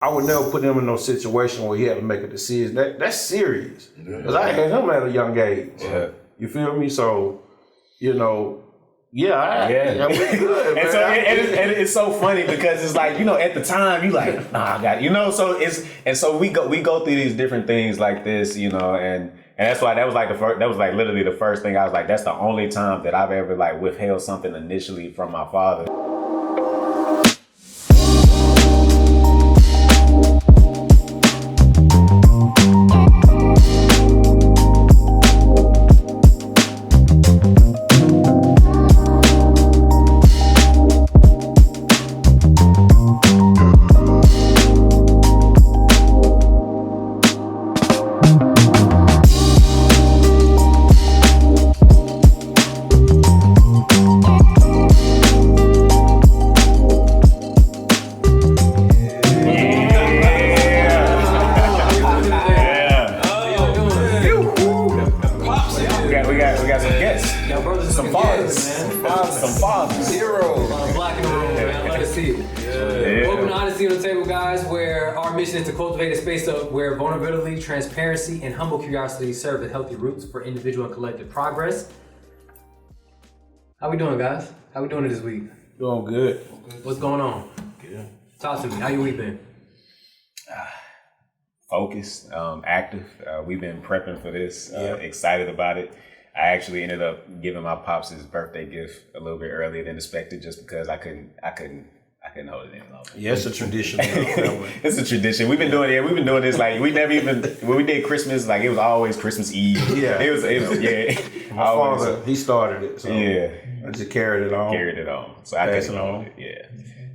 I would never put him in no situation where he had to make a decision. That's serious. Because I had him at a young age. Yeah. You feel me? So, you know, we good, and it's so funny because it's like, you know, at the time you like, nah, I got it. You know, so we go through these different things like this, you know, and that's why that was like literally the first thing I was like, that's the only time that I've ever like withheld something initially from my father. Where vulnerability, transparency, and humble curiosity serve as healthy roots for individual and collective progress. How we doing, guys? How we doing this week? Doing good. What's going on? Good. Talk to me. How your week been? Focused, active. We've been prepping for this. Excited about it. I actually ended up giving my pops his birthday gift a little bit earlier than expected, just because I couldn't hold it any longer. Yeah, it's a tradition. It's a tradition. We've been doing it. We've been doing this like we never even when we did Christmas. Like it was always Christmas Eve. Yeah, it was. Yeah. My father, he started it. So yeah, I just carried it on. So I couldn't hold it. Yeah.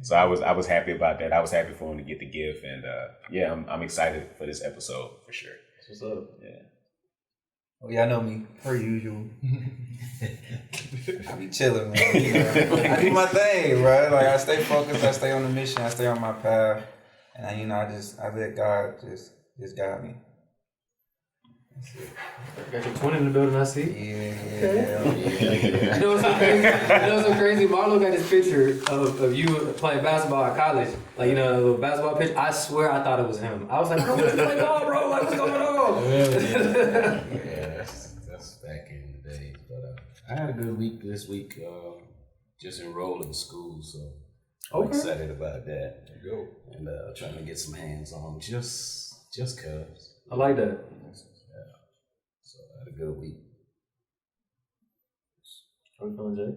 So I was happy about that. I was happy for him to get the gift, and I'm excited for this episode for sure. What's up? Yeah. Oh, y'all know me, per usual. I be chilling, man. You know, I do my thing, bro. Like, I stay focused, I stay on the mission, I stay on my path. And, I let God just guide me. That's it. Got your twin in the building, I see. Yeah. You know what's so crazy? Marlo got this picture of you playing basketball at college. Like, you know, the basketball picture. I swear I thought it was him. I was like, bro, what's going on, bro? Like, what's going on? Yeah, that's back in the days. But I had a good week this week. Just enrolled in school, so I'm excited about that. There you go. And trying to get some hands on just cause. I like that. So I had a good week. How you feeling, Jay?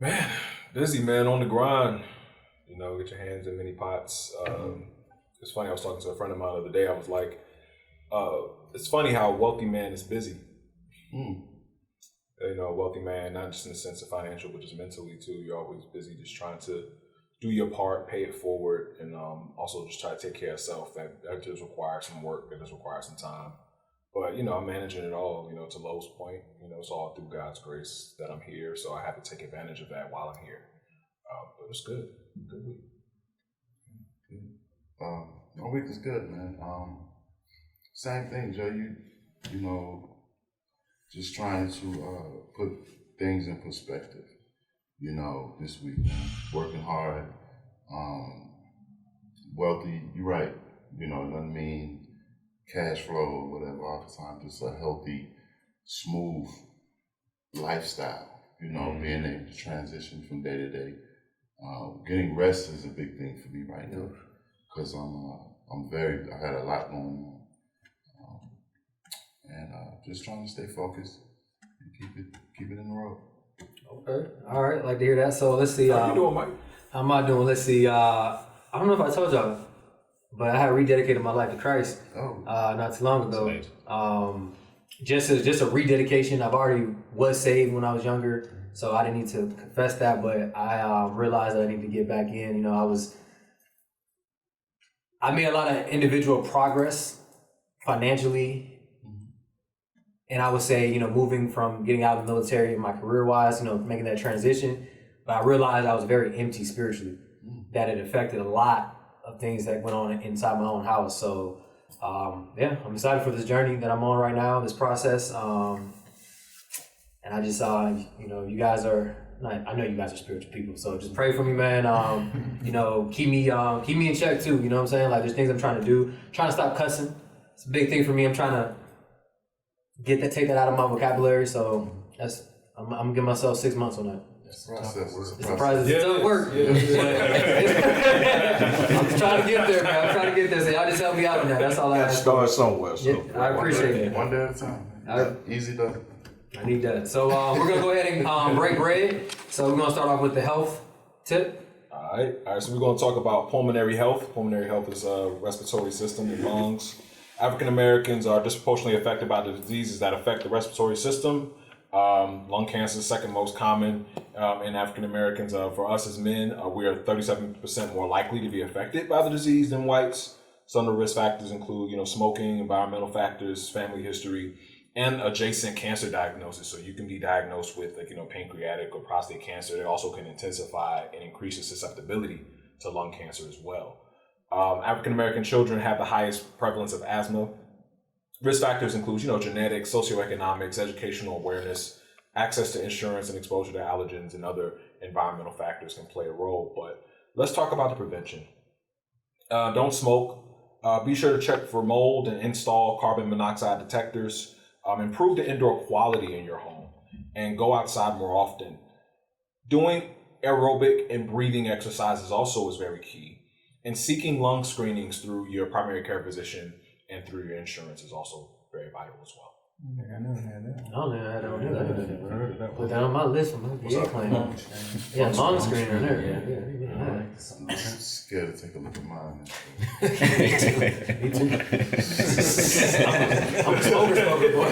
Man, busy, man, on the grind. You know, get your hands in many pots. It's funny, I was talking to a friend of mine the other day. I was like, it's funny how a wealthy man is busy. You know, a wealthy man, not just in the sense of financial, but just mentally too. You're always busy just trying to do your part, pay it forward, and also just try to take care of self. That just requires some work, that just requires some time. But, you know, I'm managing it all, you know, to Lowe's point. You know, it's all through God's grace that I'm here, so I have to take advantage of that while I'm here. But it's good. Good week. My week is good, man. Same thing, Joe. You know, just trying to put things in perspective. You know, this week, working hard, wealthy. You're right. You know, it doesn't mean cash flow or whatever all the time. Just a healthy, smooth lifestyle. You know, being able to transition from day to day. Getting rest is a big thing for me right now because I had a lot going on, and just trying to stay focused and keep it in the road. Okay, all right, like to hear that. So let's see. How you doing, Mike? How am I doing? Let's see. I don't know if I told y'all, but I had rededicated my life to Christ. Not too long ago. Just a rededication. I've already was saved when I was younger. So I didn't need to confess that, but I realized that I need to get back in. You know, I made a lot of individual progress financially. And I would say, you know, moving from getting out of the military, my career-wise, you know, making that transition. But I realized I was very empty spiritually, that it affected a lot of things that went on inside my own house. So, I'm excited for this journey that I'm on right now, this process. And I just, you know, you guys are I know you guys are spiritual people, so just pray for me, man. You know, keep me in check too. You know what I'm saying? Like, there's things I'm trying to do. Trying to stop cussing. It's a big thing for me. I'm trying to take that out of my vocabulary. So I'm gonna give myself 6 months on that. It's a process. It's a process. It's tough work. I'm trying to get there, man. I'm trying to get there. So y'all just help me out on that. That's all I ask. Start somewhere. So. Yeah, I appreciate it. One day at a time. Easy though. I need that. So we're gonna go ahead and break bread. So we're gonna start off with the health tip. All right. So we're going to talk about pulmonary health. Pulmonary health is a respiratory system in lungs. African Americans are disproportionately affected by the diseases that affect the respiratory system. Lung cancer is second most common in African Americans. For us as men, we are 37% more likely to be affected by the disease than whites. Some of the risk factors include, smoking, environmental factors, family history, and adjacent cancer diagnosis. So you can be diagnosed with pancreatic or prostate cancer. It also can intensify and increase your susceptibility to lung cancer as well. African American children have the highest prevalence of asthma. Risk factors include, genetics, socioeconomics, educational awareness, access to insurance, and exposure to allergens and other environmental factors can play a role. But let's talk about the prevention. Don't smoke. Be sure to check for mold and install carbon monoxide detectors. Improve the indoor quality in your home and go outside more often. Doing aerobic and breathing exercises also is very key. And seeking lung screenings through your primary care physician and through your insurance is also very vital as well. I never had that. No, man, I don't do that. Put that on my list for my VA claim. Yeah, lung screener in there. Yeah. I'm scared to take a look at mine. I'm a smoker, boy.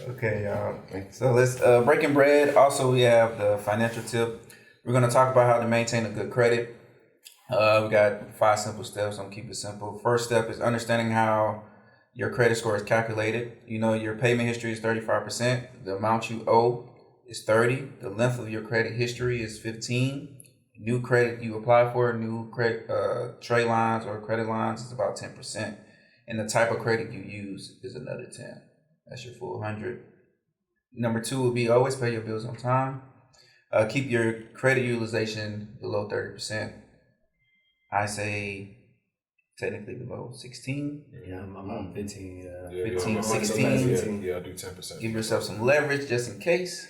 Okay, y'all. So let's breaking bread. Also, we have the financial tip. We're going to talk about how to maintain a good credit. We got 5 simple steps. I'm gonna keep it simple. First step is understanding how your credit score is calculated. Your payment history is 35%. The amount you owe is 30. The length of your credit history is 15. New credit you apply for, new credit trade lines or credit lines is about 10. And the type of credit you use is another 10. That's your full 100. Number 2 will be always pay your bills on time. Keep your credit utilization below 30%. I say technically below 16. Yeah, I'm 15. 15, 16. Yeah, do 10%. Give yourself some leverage just in case.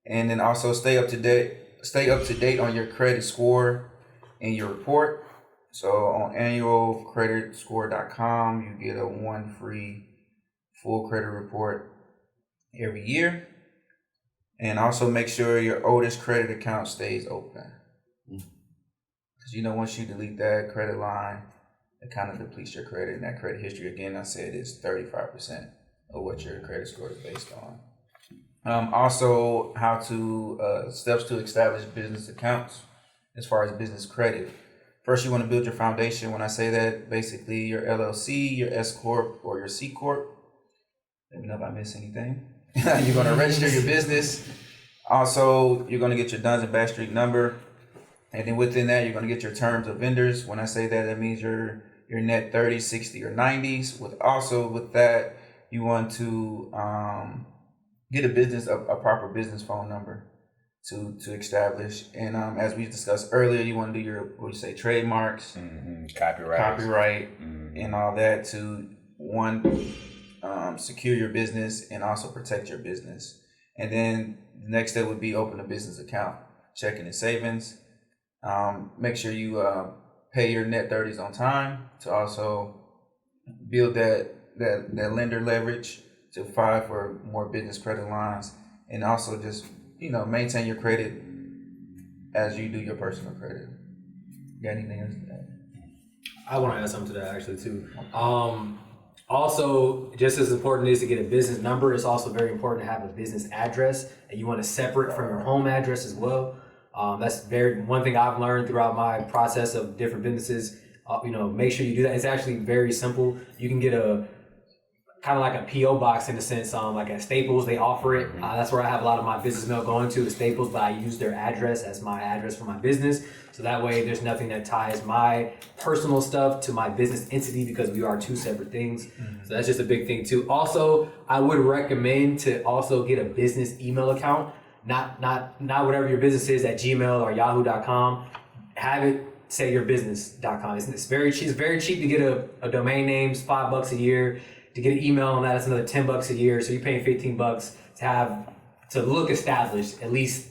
And then also stay up to date on your credit score and your report. So on annualcreditscore.com, you get a 1 free full credit report every year. And also make sure your oldest credit account stays open. Because once you delete that credit line, it kind of depletes your credit. And that credit history, again, I said, is 35% of what your credit score is based on. Also, how to steps to establish business accounts as far as business credit. First, you want to build your foundation. When I say that, basically your LLC, your S Corp, or your C Corp. Let me know if I miss anything. You're going to register your business. Also, you're going to get your Duns and Bradstreet number. And then within that, you're going to get your terms of vendors. When I say that, that means your net 30, 60, or 90s. With that, you want to get a proper business phone number to establish. And as we discussed earlier, you want to do your trademarks, copyright, and all that to secure your business and also protect your business. And then the next step would be open a business account, checking and savings. Make sure you pay your net 30s on time to also build that lender leverage to file for more business credit lines, and also just maintain your credit as you do your personal credit. Got anything else to add? I want to add something to that actually too. Also, just as important is to get a business number, it's also very important to have a business address, and you want to separate from your home address as well. That's one thing I've learned throughout my process of different businesses. Make sure you do that. It's actually very simple. You can get a kind of like a PO box in a sense. Like at Staples, they offer it. That's where I have a lot of my business mail going to, is Staples, but I use their address as my address for my business. So that way there's nothing that ties my personal stuff to my business entity, because we are two separate things. So that's just a big thing too. Also, I would recommend to also get a business email account, not whatever your business is at Gmail or Yahoo.com. Have it say yourbusiness.com. It's very cheap. It's very cheap to get a domain name. It's $5 a year. To get an email on that, it's another $10 a year. So you're paying $15 to look established, at least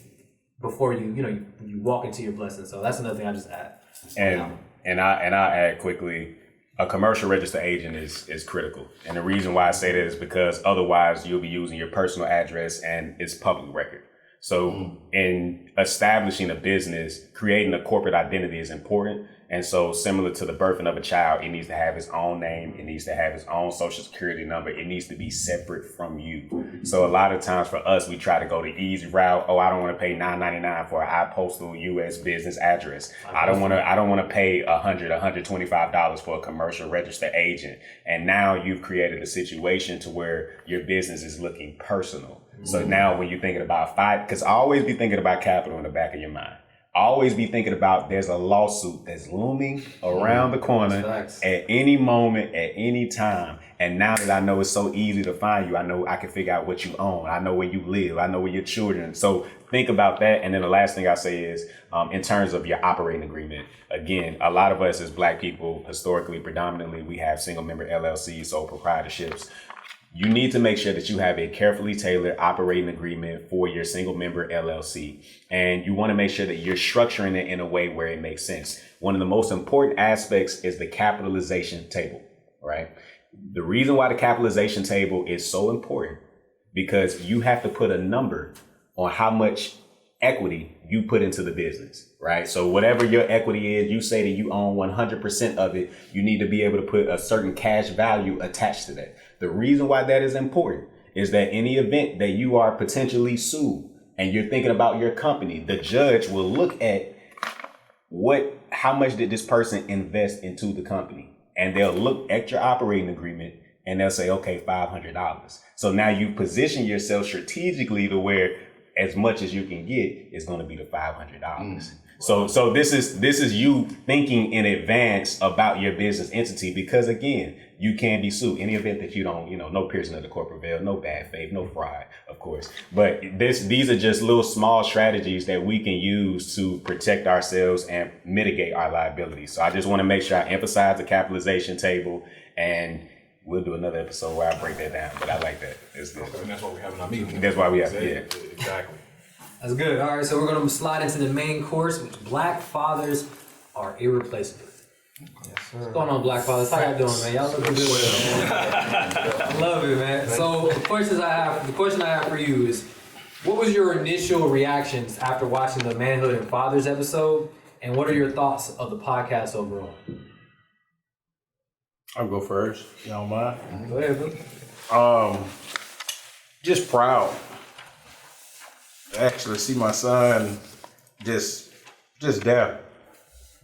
before you walk into your blessing. So that's another thing I just add. And I'll add quickly, a commercial registered agent is critical. And the reason why I say that is because otherwise you'll be using your personal address and it's public record. So in establishing a business, creating a corporate identity is important. And so similar to the birthing of a child, it needs to have its own name. It needs to have its own social security number. It needs to be separate from you. So a lot of times for us, we try to go the easy route. Oh, I don't want to pay $9.99 for an iPostal US business address. I don't want to pay $125 for a commercial registered agent. And now you've created a situation to where your business is looking personal. So now when you're thinking about because I always be thinking about capital in the back of your mind. Always be thinking about there's a lawsuit that's looming around the corner at any moment, at any time. And now that I know it's so easy to find you, I know I can figure out what you own. I know where you live. I know where your children. So think about that. And then the last thing I say is in terms of your operating agreement, again, a lot of us as Black people, historically, predominantly, we have single member LLCs, sole proprietorships. You need to make sure that you have a carefully tailored operating agreement for your single member LLC. And you want to make sure that you're structuring it in a way where it makes sense. One of the most important aspects is the capitalization table, right? The reason why the capitalization table is so important, because you have to put a number on how much equity you put into the business, right? So whatever your equity is, you say that you own 100% of it, you need to be able to put a certain cash value attached to that. The reason why that is important is that in the event that you are potentially sued and you're thinking about your company, the judge will look at how much did this person invest into the company? And they'll look at your operating agreement and they'll say, okay, $500. So now you position yourself strategically to where as much as you can get is going to be the $500. So this is you thinking in advance about your business entity, because again, you can be sued in the event that you don't, no piercing of the corporate veil, no bad faith, no fraud, of course. But these are just little small strategies that we can use to protect ourselves and mitigate our liabilities. So I just want to make sure I emphasize the capitalization table, and we'll do another episode where I break that down. But I like that. It's good. Okay, and that's why we have our meeting. That's why we have, Exactly. That's good. All right, so we're going to slide into the main course, which Black Fathers Are Irreplaceable. Yes, sir. What's going on, Black Fathers? How y'all doing, man? Y'all looking good, man. I love it, man. So the question I have for you is, what was your initial reactions after watching the Manhood and Fathers episode, and what are your thoughts of the podcast overall? I'll go first. You don't mind? Go ahead, bro. Just proud to actually see my son just there,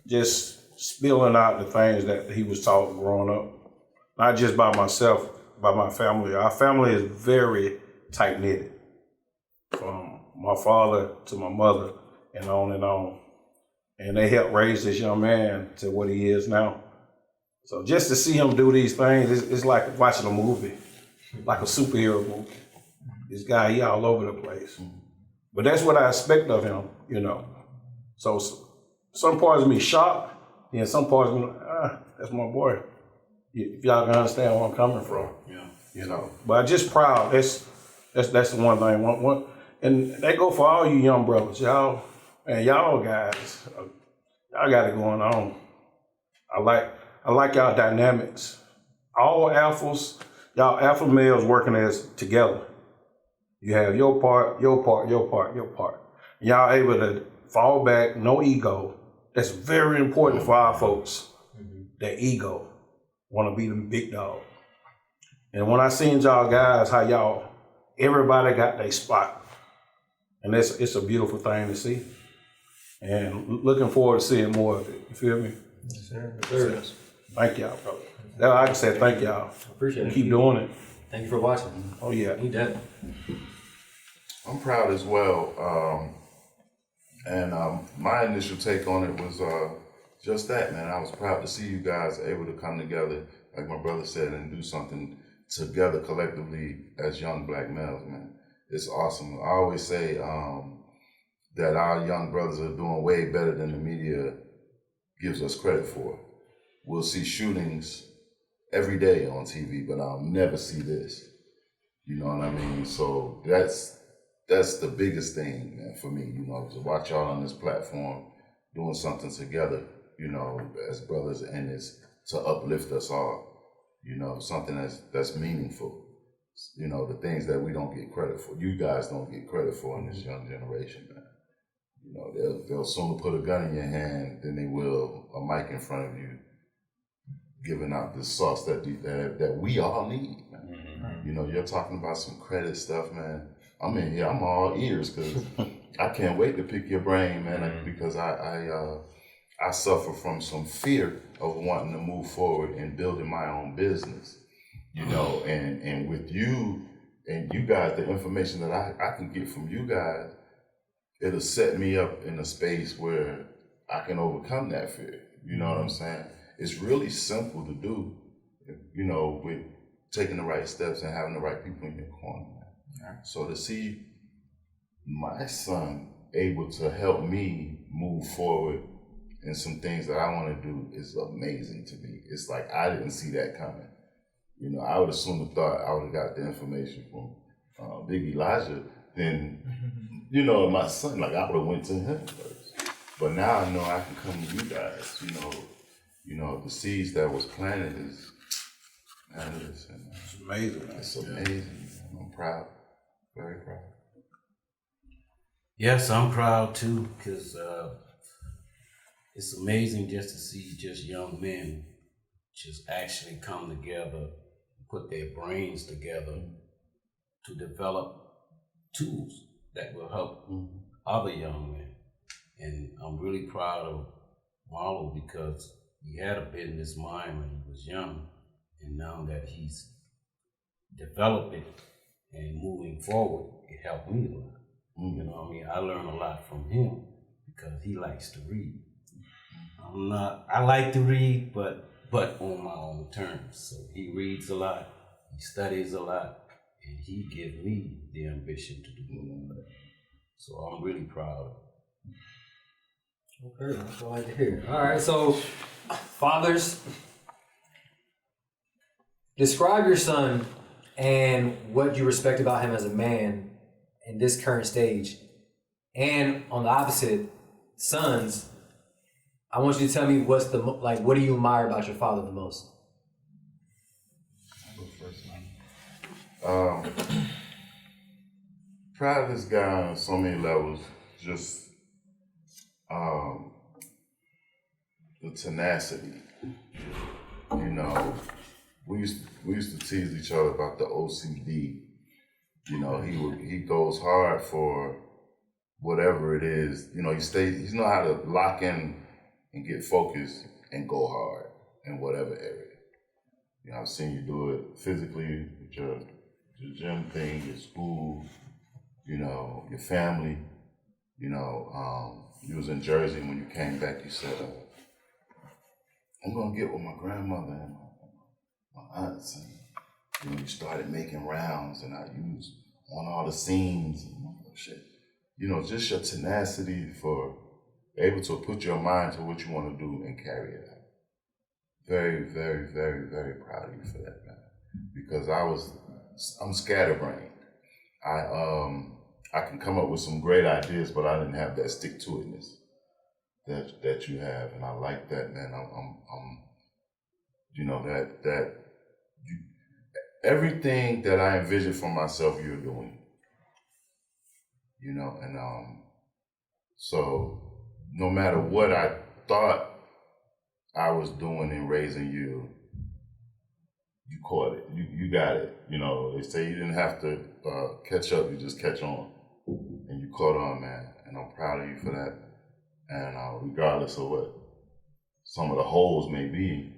just spilling out the things that he was taught growing up, not just by myself, by my family. Our family is very tight-knit, from my father to my mother and on and on. And they helped raise this young man to what he is now. So just to see him do these things, it's like watching a movie, like a superhero movie. This guy, he all over the place. But that's what I expect of him, So some parts of me shocked, and some parts of me, that's my boy. If y'all can understand where I'm coming from, But I'm just proud. That's the one thing. And that go for all you young brothers, y'all guys, y'all got it going on. I like y'all dynamics. All alphas, y'all alpha males working as together. You have your part, your part, your part, your part. Y'all able to fall back, no ego. That's very important for our folks. That ego, want to be the big dog. And when I seen y'all guys, how everybody got their spot. And it's a beautiful thing to see. And looking forward to seeing more of it. You feel me? Yes, sir. Yes. Thank y'all, bro. I can say thank y'all. Appreciate it. Keep doing it. Thank you for watching. Oh yeah. He done. I'm proud as well. And my initial take on it was just that, man. I was proud to see you guys able to come together, like my brother said, and do something together collectively as young black males, man. It's awesome. I always say that our young brothers are doing way better than the media gives us credit for. We'll see shootings every day on TV, but I'll never see this. You know what I mean? So that's the biggest thing, man, for me, you know, to watch y'all on this platform doing something together, you know, as brothers, and it's to uplift us all, you know, something that's meaningful, you know, the things that we don't get credit for. You guys don't get credit for in this young generation, man. You know, they'll sooner put a gun in your hand than they will a mic in front of you, giving out the sauce that we all need, man. You know, you're talking about some credit stuff, man. I'm in here, I'm all ears, because I can't wait to pick your brain, man, because I suffer from some fear of wanting to move forward and building my own business, you know, and with you and you guys, the information that I can get from you guys, it'll set me up in a space where I can overcome that fear. You know what I'm saying? It's really simple to do, you know, with taking the right steps and having the right people in your corner. So to see my son able to help me move forward in some things that I want to do is amazing to me. It's like I didn't see that coming. You know, I would assume have thought I would have got the information from Big Elijah, then, you know, my son, like I would have went to him first. But now I know I can come to you guys, you know, the seeds that was planted is, man, it's amazing. It's amazing. I'm proud, very proud. Yes, I'm proud too, because it's amazing just to see just young men just actually come together, put their brains together to develop tools that will help other young men. And I'm really proud of Marlo because he had a business mind when he was young, and now that he's developed it and moving forward, it helped me a lot. You know what I mean? I learned a lot from him because he likes to read. I like to read, but on my own terms. So he reads a lot, he studies a lot, and he gives me the ambition to do more. So I'm really proud. Okay, that's what I like to hear. All right, so fathers, describe your son and what you respect about him as a man in this current stage. And on the opposite, sons, I want you to tell me what do you admire about your father the most? I'll go first, man. Proud of this guy on so many levels. Just the tenacity. You know, we used to tease each other about the OCD. You know, he goes hard for whatever it is. You know, he know how to lock in and get focused and go hard in whatever area. You know, I've seen you do it physically with your gym thing, your school, you know, your family. You know, you was in Jersey when you came back, you said, I'm gonna get with my grandmother and my aunts, and you know, you started making rounds, and you was on all the scenes and shit. You know, just your tenacity for able to put your mind to what you want to do and carry it out. Very, very, very, very proud of you for that, man. Because I'm scatterbrained. I can come up with some great ideas, but I didn't have that stick-to-itness that you have, and I like that, man. I'm you know, everything that I envisioned for myself, you're doing. You know, and so no matter what I thought I was doing in raising you, you caught it. You got it. You know, they say you didn't have to catch up, you just catch on. And you caught on, man. And I'm proud of you for that. And regardless of what some of the holes may be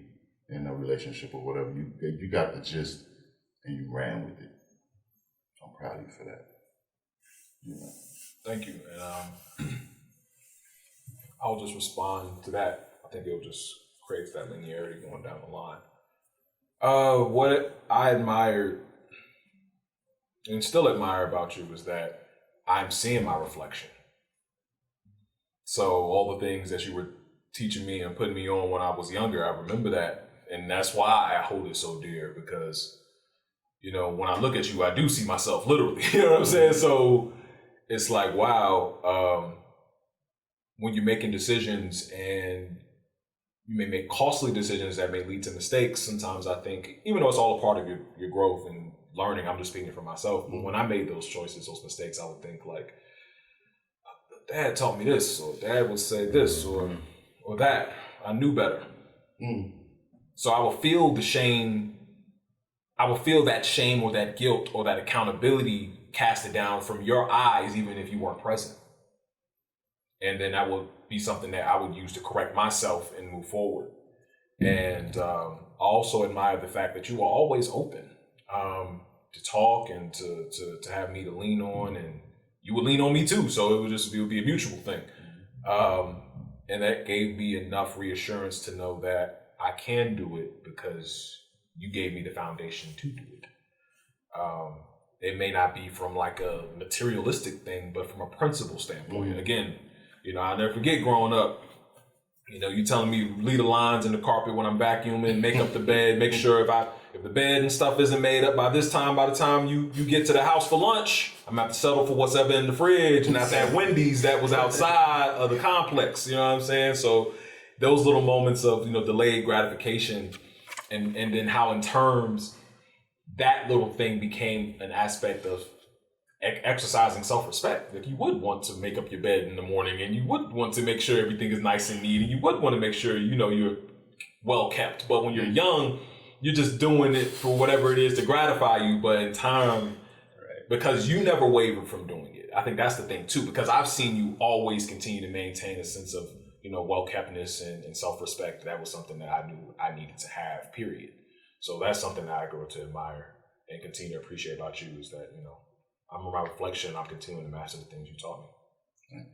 in a relationship or whatever, you got the gist and you ran with it. I'm proud of you for that. You know. Thank you. And I'll just respond to that. I think it'll just create that linearity going down the line. What I admired and still admire about you is that I'm seeing my reflection. So all the things that you were teaching me and putting me on when I was younger, I remember that. And that's why I hold it so dear, because, you know, when I look at you, I do see myself literally, you know what I'm saying? So it's like, wow, when you're making decisions and you may make costly decisions that may lead to mistakes, sometimes I think, even though it's all a part of your growth and learning, I'm just speaking for myself, but when I made those choices, those mistakes, I would think like, Dad taught me this, or Dad would say this, or that. I knew better. So I will feel the shame. I will feel that shame or that guilt or that accountability casted down from your eyes, even if you weren't present. And then that would be something that I would use to correct myself and move forward. And I also admire the fact that you were always open to talk and to have me to lean on, and you would lean on me too. So it would be a mutual thing. And that gave me enough reassurance to know that I can do it because you gave me the foundation to do it. It may not be from like a materialistic thing, but from a principle standpoint. Again, you know, I'll never forget growing up, you know, you telling me leave the lines in the carpet when I'm vacuuming, make up the bed, make sure if the bed and stuff isn't made up by the time you get to the house for lunch, I'm gonna have to settle for what's ever in the fridge and not that Wendy's that was outside of the complex, you know what I'm saying? So those little moments of, you know, delayed gratification and then how in terms that little thing became an aspect of exercising self-respect. Like you would want to make up your bed in the morning, and you would want to make sure everything is nice and neat, and you would want to make sure, you know, you're well kept. But when you're young, you're just doing it for whatever it is to gratify you. But in time, because you never wavered from doing it. I think that's the thing too, because I've seen you always continue to maintain a sense of, you know, well-keptness and self-respect. That was something that I knew I needed to have, period. So that's something that I grow to admire and continue to appreciate about you, is that, you know, I'm in my reflection, I'm continuing to master the things you taught me.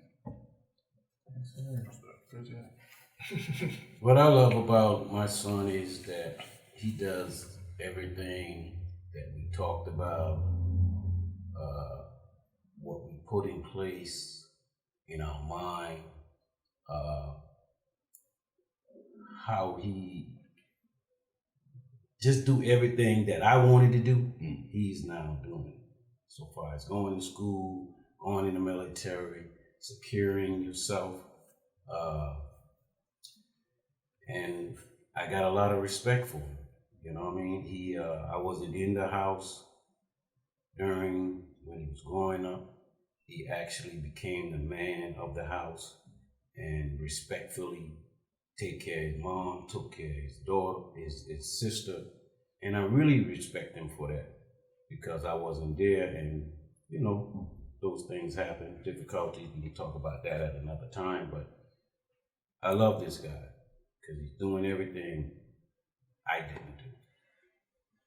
Good job. What I love about my son is that he does everything that we talked about, what we put in place in our mind, how he just do everything that I wanted to do, he's now doing. So far as going to school, going in the military, securing yourself, and I got a lot of respect for him. You know what I mean? I wasn't in the house when he was growing up. He actually became the man of the house and respectfully take care of his mom, took care of his daughter, his sister, and I really respect him for that, because I wasn't there, and you know, those things happen, difficulties, we can talk about that at another time, but I love this guy because he's doing everything I didn't do.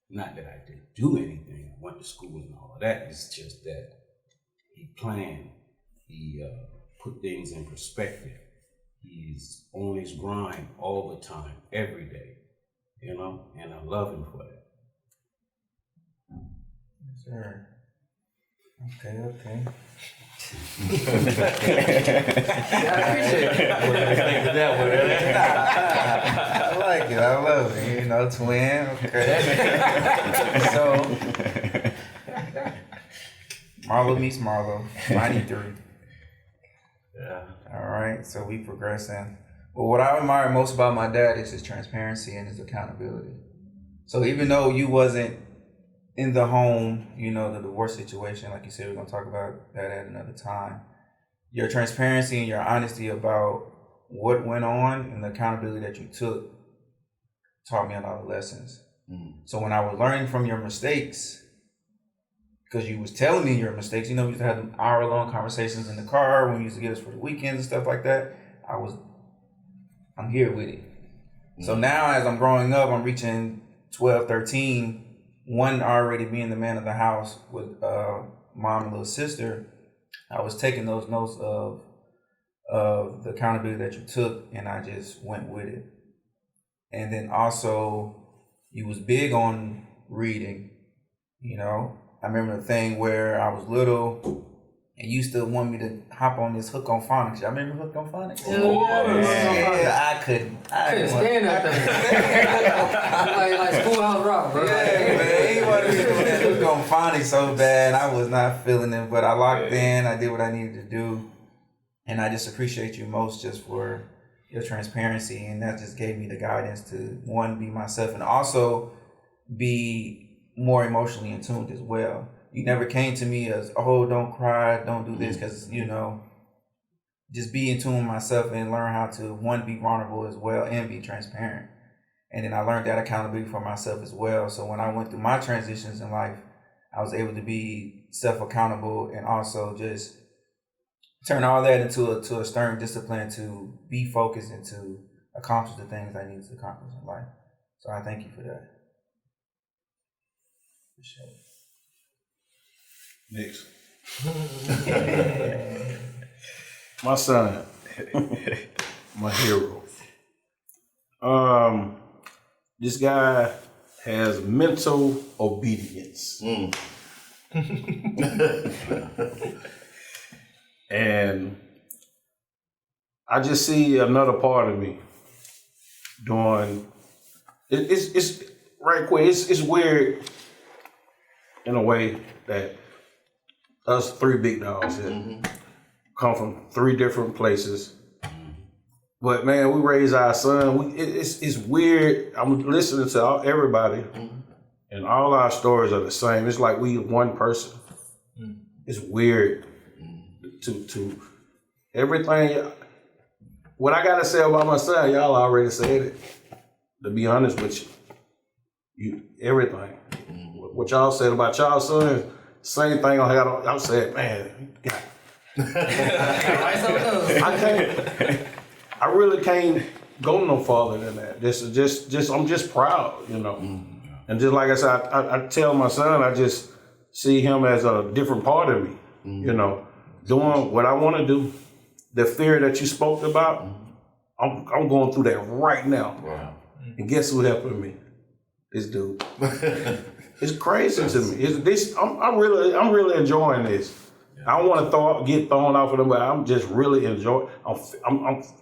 Not that I didn't do anything, I went to school and all of that, it's just that he planned, he put things in perspective, he's on his grind all the time, every day, you know, and I love him for that. Sure. Okay. I like it. I love it. You know, twin. Okay. So, Marlo meets Marlo. 93. Yeah. All right. So we progressing. But what I admire most about my dad is his transparency and his accountability. So even though you wasn't in the home, you know, the divorce situation, like you said, we're going to talk about that at another time. Your transparency and your honesty about what went on and the accountability that you took taught me a lot of lessons. So when I was learning from your mistakes, because you was telling me your mistakes, you know, we used to have them hour-long conversations in the car when you used to get us for the weekends and stuff like that. I'm here with it. So now as I'm growing up, I'm reaching 12, 13, one already being the man of the house with mom and little sister, I was taking those notes of the accountability that you took, and I just went with it. And then also, you was big on reading. You know, I remember the thing where I was little, and you still want me to hop on this Hook on Phonics. Y'all remember Hook on Phonics? Yeah, I couldn't stand that thing. like Schoolhouse Rock, bro. Yeah, man, he wanted me to do that Hook on Phonics so bad. I was not feeling it, but I locked in. I did what I needed to do, and I just appreciate you most just for your transparency, and that just gave me the guidance to, one, be myself, and also be more emotionally in tune as well. You never came to me as, oh, don't cry, don't do this, because, you know, just be in tune with myself and learn how to, one, be vulnerable as well and be transparent. And then I learned that accountability for myself as well. So when I went through my transitions in life, I was able to be self-accountable and also just turn all that into a stern discipline to be focused and to accomplish the things I need to accomplish in life. So I thank you for that. Appreciate it. Next. My son, my hero. This guy has mental obedience. And I just see another part of me doing it's right quick. It's weird in a way that us three big dogs here come from three different places. But man, we raise our son. It's weird. I'm listening to everybody, and all our stories are the same. It's like we one person. It's weird to everything. What I gotta say about my son, y'all already said it. To be honest with you everything. What y'all said about y'all son, same thing I said, man. I really can't go no farther than that. I'm just proud, you know. And just like I said, I tell my son, I just see him as a different part of me, you know, doing what I want to do. The fear that you spoke about, I'm going through that right now. Wow. And guess who helping me? This dude. It's crazy to me. I'm really enjoying this. I don't want to get thrown off of them, but I'm just really enjoying.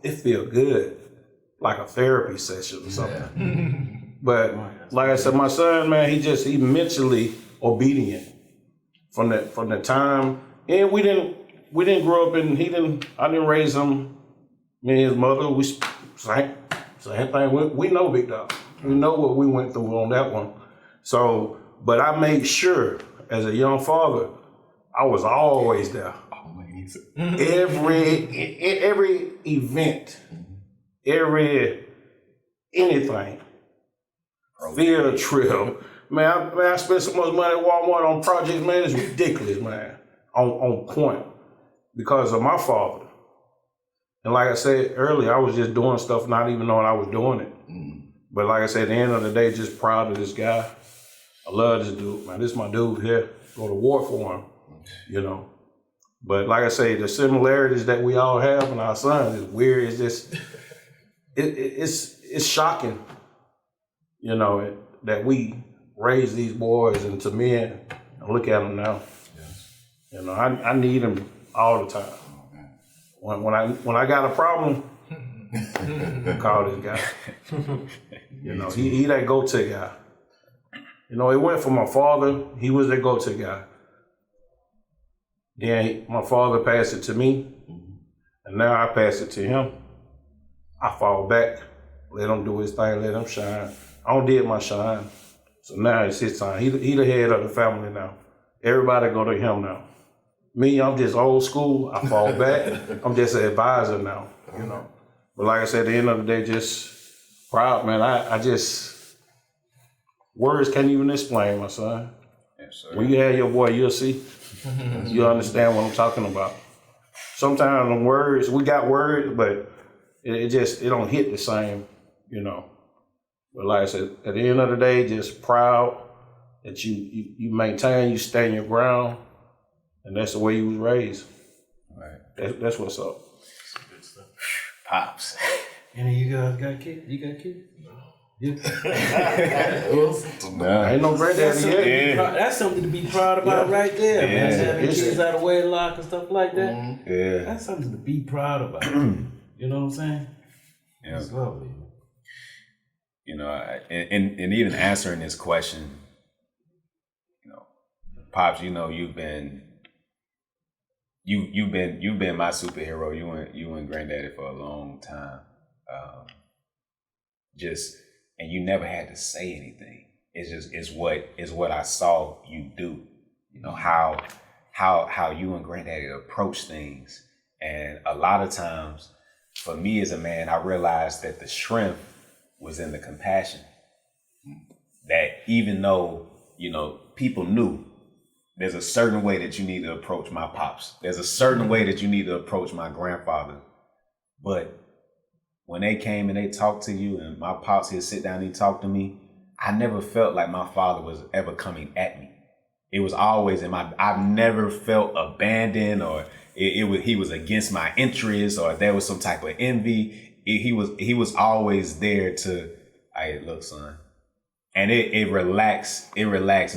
It feels good, like a therapy session or something. Yeah. But like I said, my son, man, he mentally obedient from the time. And we didn't grow up I didn't raise him. Me and his mother, we same thing. We know Big Dog. We know what we went through on that one. So, but I made sure as a young father, I was always there. Always. Every event, anything, field trip. Man, I spent so much money at Walmart on projects, man, it's ridiculous, man. On point. Because of my father. And like I said earlier, I was just doing stuff not even knowing I was doing it. But like I said, at the end of the day, just proud of this guy. I love this dude, man. This is my dude here. Go to war for him, you know. But like I say, the similarities that we all have in our sons is weird. It's just, it's shocking, you know, that we raise these boys into men and look at them now. Yes. You know, I need them all the time. When I got a problem, I call this guy. You know, he that go-to guy. You know, it went from my father. He was the go-to guy. Then my father passed it to me, and now I pass it to him. I fall back, let him do his thing, let him shine. I don't did my shine, so now it's his time. He the head of the family now. Everybody go to him now. Me, I'm just old school. I fall back. I'm just an advisor now, you know. But like I said, at the end of the day, just proud, man. I just, words can't even explain, my son. Yes, sir. When you have your boy, you'll see. You'll understand what I'm talking about. Sometimes the words, we got words, but it don't hit the same, you know. But like I said, at the end of the day, just proud that you maintain, you stand your ground, and that's the way you was raised. Right. That's what's up. Pops. Any of you guys got kids? You got kids? No. Ain't no granddaddy yet. Yeah. That's something to be proud about right there, man. Yeah. Having kids out of wedlock and stuff like that. Yeah. That's something to be proud about. You know what I'm saying? Yeah. It's lovely. You know, and even answering this question, you know, Pops, you know, you've been my superhero. You and Granddaddy for a long time. And you never had to say anything. It's what I saw you do. You know, how you and Granddaddy approach things. And a lot of times, for me as a man, I realized that the strength was in the compassion. That even though, you know, people knew there's a certain way that you need to approach my pops. There's a certain way that you need to approach my grandfather. But when they came and they talked to you and my pops, he'd sit down and he'd talk to me, I never felt like my father was ever coming at me. It was always I've never felt abandoned or he was against my interests or there was some type of envy. He was always there hey, look, son. And it relaxed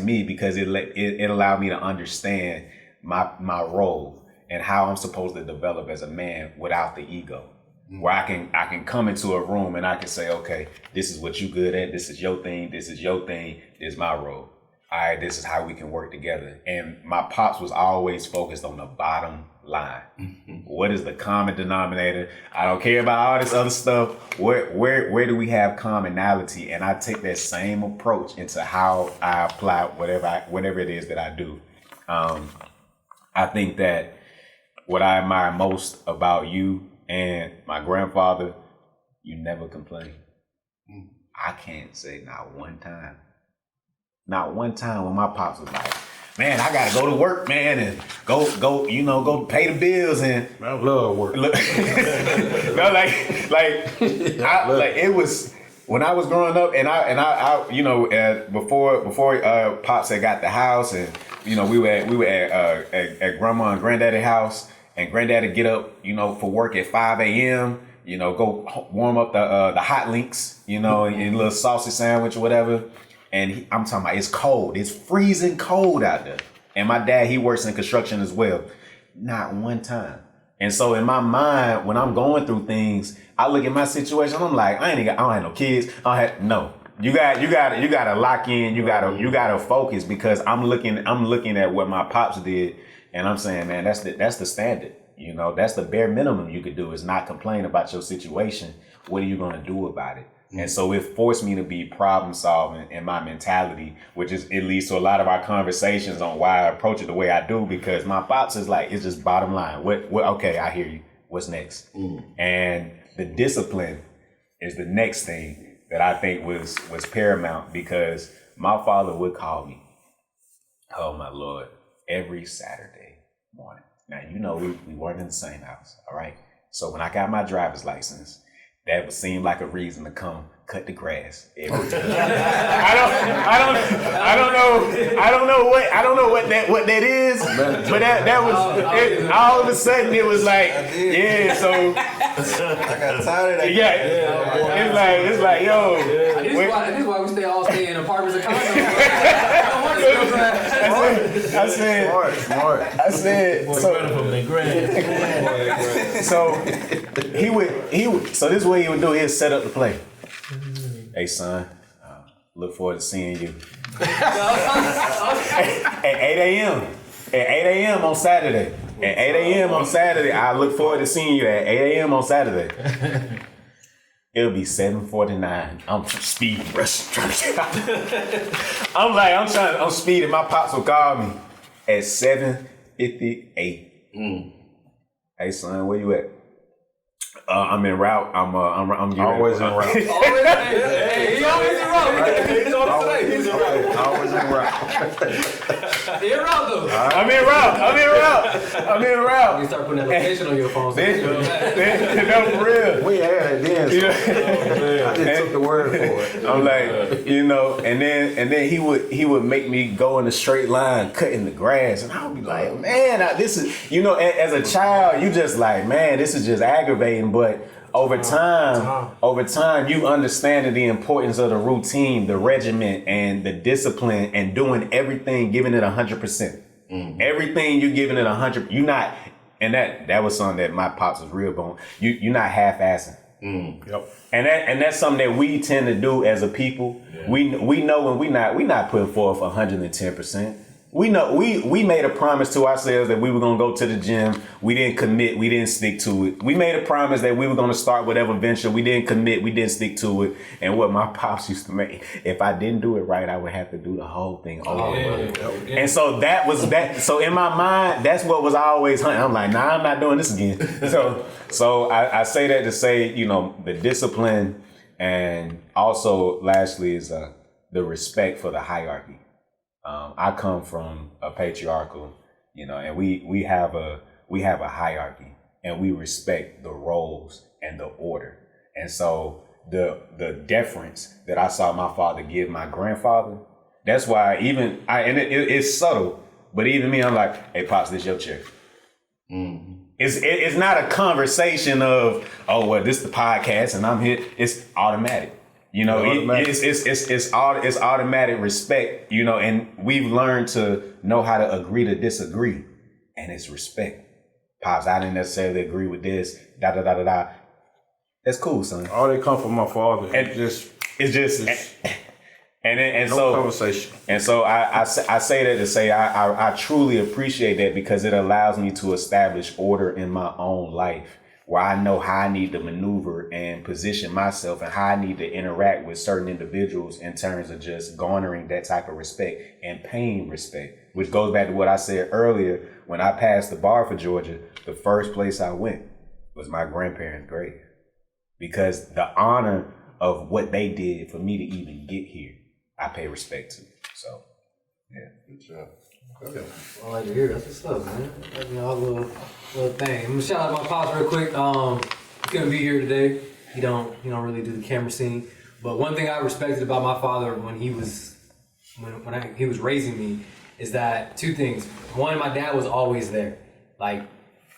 me because it allowed me to understand my role and how I'm supposed to develop as a man without the ego. Where I can come into a room and I can say, okay, this is what you good at, this is your thing, this is my role. All right, this is how we can work together. And my pops was always focused on the bottom line. What is the common denominator? I don't care about all this other stuff. Where do we have commonality? And I take that same approach into how I apply whatever it is that I do. I think that what I admire most about you and my grandfather, you never complain. I can't say not one time when my pops was like, man, I gotta go to work, man, and go pay the bills and I love work. No, it was when I was growing up and I you know, before Pops had got the house and you know we were at Grandma and Granddaddy's house and Granddaddy get up, you know, for work at 5 a.m. You know, go warm up the hot links, you know, and a little sausage sandwich or whatever. And I'm talking about it's cold. It's freezing cold out there. And my dad, he works in construction as well. Not one time. And so in my mind, when I'm going through things, I look at my situation. I'm like, I don't have no kids. No. You gotta lock in. You gotta focus because I'm looking at what my pops did, and I'm saying, man, that's the standard. You know, that's the bare minimum you could do is not complain about your situation. What are you gonna do about it? And so it forced me to be problem solving in my mentality, which is it leads to a lot of our conversations on why I approach it the way I do, because my pops is like, it's just bottom line. What okay, I hear you. What's next? And the discipline is the next thing that I think was paramount, because my father would call me, oh my Lord, every Saturday morning. Now, you know, we weren't in the same house, all right? So when I got my driver's license, that would seem like a reason to come cut the grass every day. I don't know what that is, but that was it, all of a sudden it was like, yeah, so I got tired of that. Yeah, it's like, yo. This is why we stay in apartments and condos. I said, so he would, so this is what he would do. He'd set up the play. Hey, son, look forward to seeing you at 8 a.m. At 8 a.m. on Saturday. At 8 a.m. on Saturday, I look forward to seeing you at 8 a.m. on Saturday. It'll be 7:49. I'm speeding, I'm speeding. My pops will call me at 7:58. Hey son, where you at? I'm en route. I'm Always en route. He always in route. Always en route. You're out though. I'm in route. You start putting that location on your phone. So No, for real. We had it then. So I just took the word for it. I'm like, you know, and then he would make me go in a straight line cutting the grass, and I would be like, man, this is, you know, as a child, you just like, man, this is just aggravating, but over time, you understand the importance of the routine, the regiment, and the discipline, and doing everything, giving it 100%. Everything you giving it 100. You not, and that was something that my pops was real bone. You're not half-assing. Yep. And that's something that we tend to do as a people. Yeah. We know when we not putting forth 110%. We know we made a promise to ourselves that we were gonna go to the gym. We didn't commit. We didn't stick to it. We made a promise that we were gonna start whatever venture. We didn't commit. We didn't stick to it. And what my pops used to make, if I didn't do it right, I would have to do the whole thing over. And so that was that. So in my mind, that's what was always hunting. I'm like, nah, I'm not doing this again. So I say that to say, you know, the discipline, and also lastly is the respect for the hierarchy. I come from a patriarchal, you know, and we have a hierarchy, and we respect the roles and the order. And so the deference that I saw my father give my grandfather, that's why it's subtle, but even me, I'm like, hey, Pops, this your chair. It's not a conversation of, oh, well, this is the podcast and I'm here. It's automatic. You know, it's automatic respect, you know, and we've learned to know how to agree to disagree, and it's respect. Pops, I didn't necessarily agree with this, da. That's cool, son. All that come from my father. And so conversation. And so I say that to say I truly appreciate that, because it allows me to establish order in my own life, where I know how I need to maneuver and position myself, and how I need to interact with certain individuals in terms of just garnering that type of respect and paying respect, which goes back to what I said earlier. When I passed the bar for Georgia, the first place I went was my grandparents' grave, because the honor of what they did for me to even get here, I pay respect to. So, yeah. Good job. I like to hear that's what's up, man. That's, you know, a little thing. I'm gonna shout out my pops real quick. He couldn't be here today. He don't really do the camera scene. But one thing I respected about my father when he was raising me is that two things. One, my dad was always there. Like,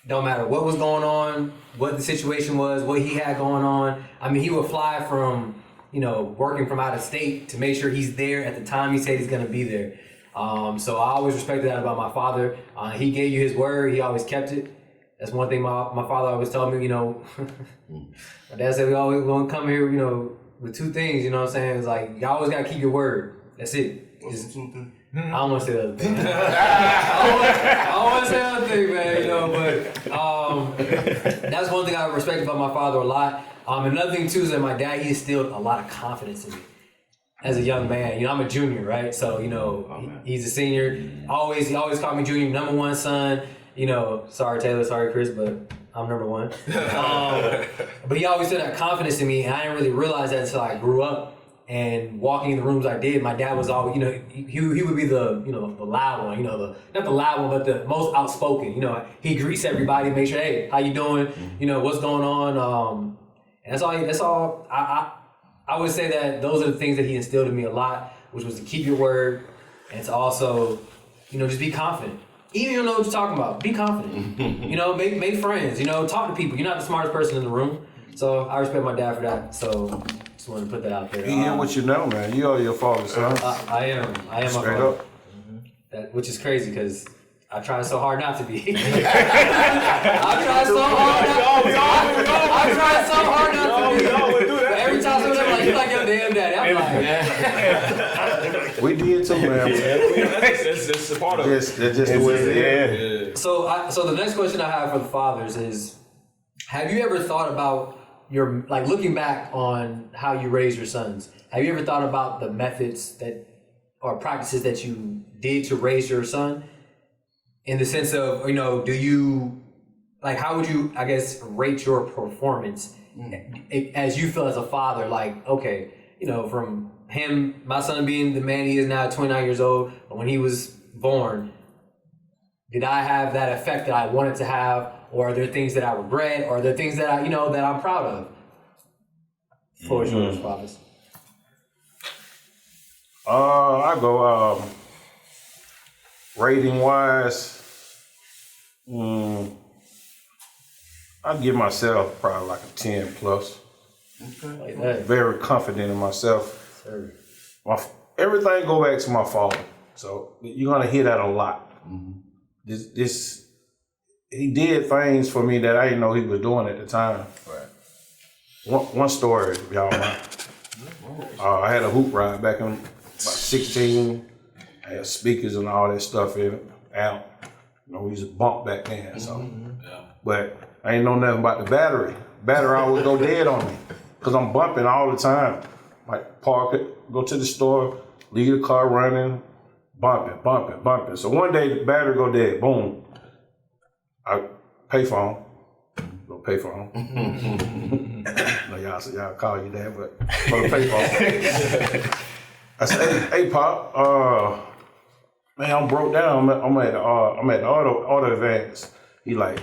don't matter what was going on, what the situation was, what he had going on. I mean, he would fly from, you know, working from out of state to make sure he's there at the time he said he's gonna be there. So I always respected that about my father. He gave you his word. He always kept it. That's one thing my father always told me, you know. My dad said we always want to come here, you know, with two things, you know what I'm saying? It's like, you always got to keep your word. That's it. What's the two things? I don't want to say the other thing. I don't want to say the other thing, man, you know, but that's one thing I respect about my father a lot. Another thing, too, is that my dad, he instilled a lot of confidence in me. As a young man, you know, I'm a junior, right? So, you know, he's a senior. He always called me junior, number one son. You know, sorry Taylor, sorry Chris, but I'm number one. But he always had that confidence in me, and I didn't really realize that until I grew up and walking in the rooms I did. My dad was always, you know, he would be the, you know, the loud one, you know, not the loud one, but the most outspoken. You know, he greets everybody, make sure, hey, how you doing? You know, what's going on? And that's all. I would say that those are the things that he instilled in me a lot, which was to keep your word, and to also, you know, just be confident. Even if you don't know what you're talking about, be confident. You know, make friends, you know, talk to people. You're not the smartest person in the room. So I respect my dad for that. So just wanted to put that out there. He hear what you know, man. You are your father's son. I am my Straight father. up. Which is crazy because I try so hard not to be. I try so hard not to be. But every time someone's like, you're like your damn daddy. I'm like, we did too, man. It's a part of it. That's just the way it is. Yeah. So the next question I have for the fathers is, have you ever thought about your, like, looking back on how you raised your sons, have you ever thought about the methods that or practices that you did to raise your son? In the sense of, you know, do you, like, how would you, I guess, rate your performance as you feel as a father? Like, okay, you know, from him, my son being the man he is now, 29 years old, but when he was born, did I have that effect that I wanted to have, or are there things that I regret, or are there things that I, that I'm proud of? For yours, Fathers. I go rating wise. I give myself probably like a 10 plus. Like that. Very confident in myself. Sir. Everything go back to my father. So you're gonna hear that a lot. He did things for me that I didn't know he was doing at the time. Right. One story, if y'all mind. I had a hoop ride back in about 16. I had speakers and all that stuff in it. Out. We used to bump back then. So, but I ain't know nothing about the battery. Battery always go dead on me because I'm bumping all the time. Like park it, go to the store, leave the car running, bumping. So one day the battery go dead. Boom. I payphone. No payphone. No, y'all call you that, but for the payphone. I said, hey Pop, man, I'm broke down. I'm at the auto advance. He like,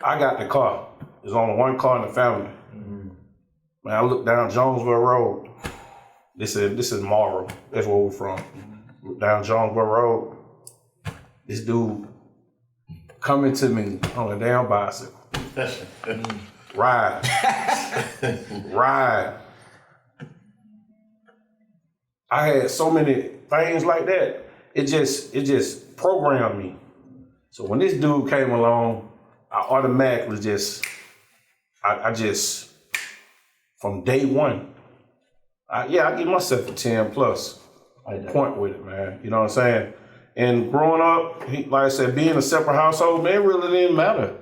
I got the car. There's only one car in the family. Man, I look down Jonesboro Road. This is Morrow. That's where we're from. Look down Jonesboro Road. This dude coming to me on a damn bicycle. Ride. I had so many things like that. It just programmed me. So when this dude came along, I automatically I just from day one, I give myself a 10 plus on point with it, man. You know what I'm saying? And growing up, like I said, being a separate household, man, it really didn't matter.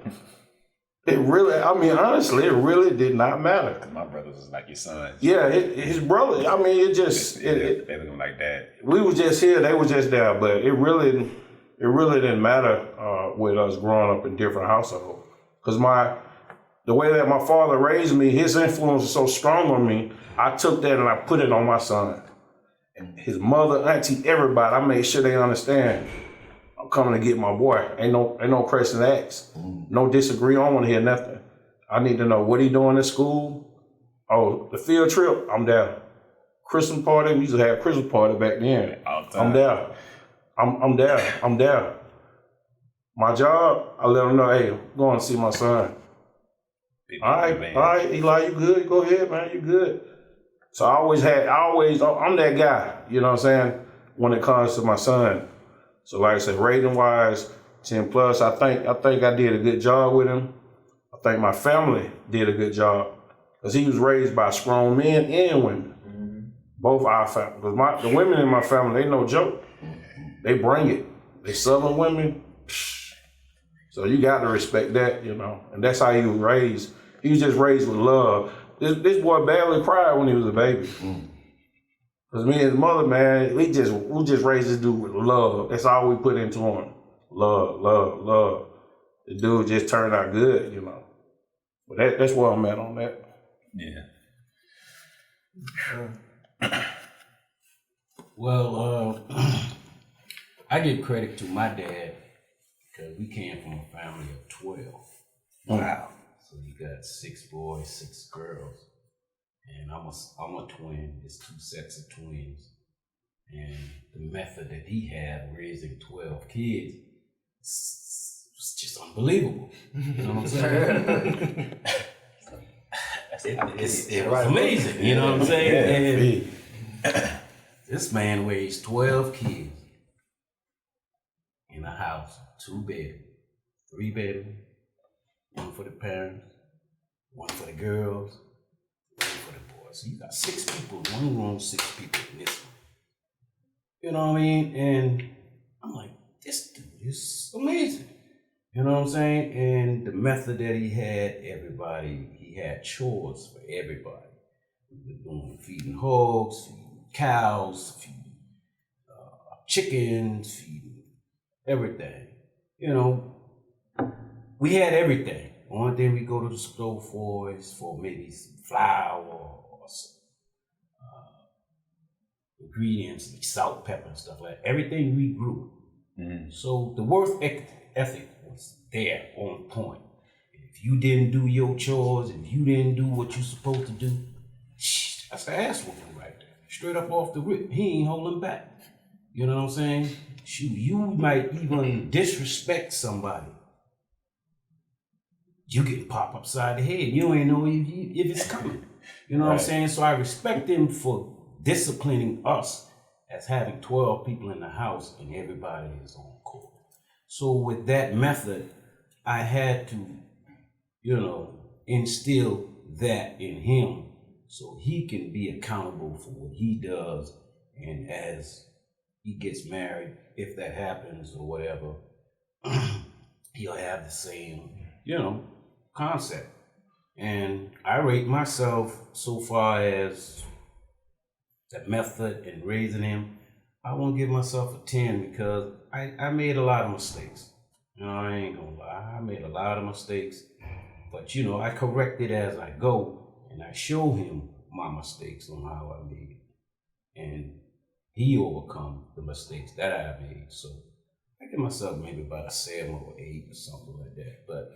Honestly, it really did not matter. My brothers is like your sons. Yeah, his brother, they look like dad. We was just here, they were just there, but it really didn't matter with us growing up in different households. Because the way that my father raised me, his influence was so strong on me, I took that and I put it on my son. And his mother, auntie, everybody, I made sure they understand. I'm coming to get my boy. Ain't no question asked. No disagree. I don't want to hear nothing. I need to know what he doing at school. Oh, the field trip, I'm there. Christmas party, we used to have Christmas party back then. All the time. I'm there. I'm there. My job, I let him know, hey, I'm going to see my son. All right, Eli, you good? Go ahead, man, you good. So I'm that guy, you know what I'm saying, when it comes to my son. So like I said, rating wise, 10 plus, I think I did a good job with him. I think my family did a good job. Because he was raised by strong men and women. Both our families. Because the women in my family, they no joke. They bring it. They Southern women. So you got to respect that, And that's how he was raised. He was just raised with love. This boy barely cried when he was a baby. Because me and his mother, man, we just raised this dude with love. That's all we put into him. Love. The dude just turned out good, But that's where I'm at on that. Yeah. Well, I give credit to my dad because we came from a family of 12. Wow. So you got 6 boys, 6 girls. And I'm a twin. It's 2 sets of twins. And the method that he had raising 12 kids was just unbelievable. You know what I'm saying? It was amazing. You know what I'm saying? And this man raised 12 kids in a house, 2 bedroom, 3 bedroom, 1 for the parents, 1 for the girls, 1 for the boys. So you got 6 people in 1 room, 6 people in this one. You know what I mean? And I'm like, this dude is amazing. You know what I'm saying? And the method that he had chores for everybody. We were doing feeding hogs, feeding cows, feeding chickens, feeding everything. We had everything. The only thing we go to the store for is for maybe some flour or some ingredients, like salt, pepper, and stuff like that. Everything we grew. So the work ethic was there on point. If you didn't do your chores, if you didn't do what you're supposed to do, that's the ass whooping right there. Straight up off the rip. He ain't holding back. You know what I'm saying? Shoot, you might even disrespect somebody. You get popped upside the head. You ain't know if it's coming. You know what I'm saying? So I respect him for disciplining us as having 12 people in the house and everybody is on court. So with that method, I had to, instill that in him so he can be accountable for what he does. And as he gets married, if that happens or whatever, he'll have the same, concept. And I rate myself so far as the method and raising him, I won't give myself a 10 because I made a lot of mistakes. I ain't gonna lie, I made a lot of mistakes. But I correct it as I go and I show him my mistakes on how I made it. And he overcome the mistakes that I made. So I give myself maybe about a 7 or 8 or something like that. But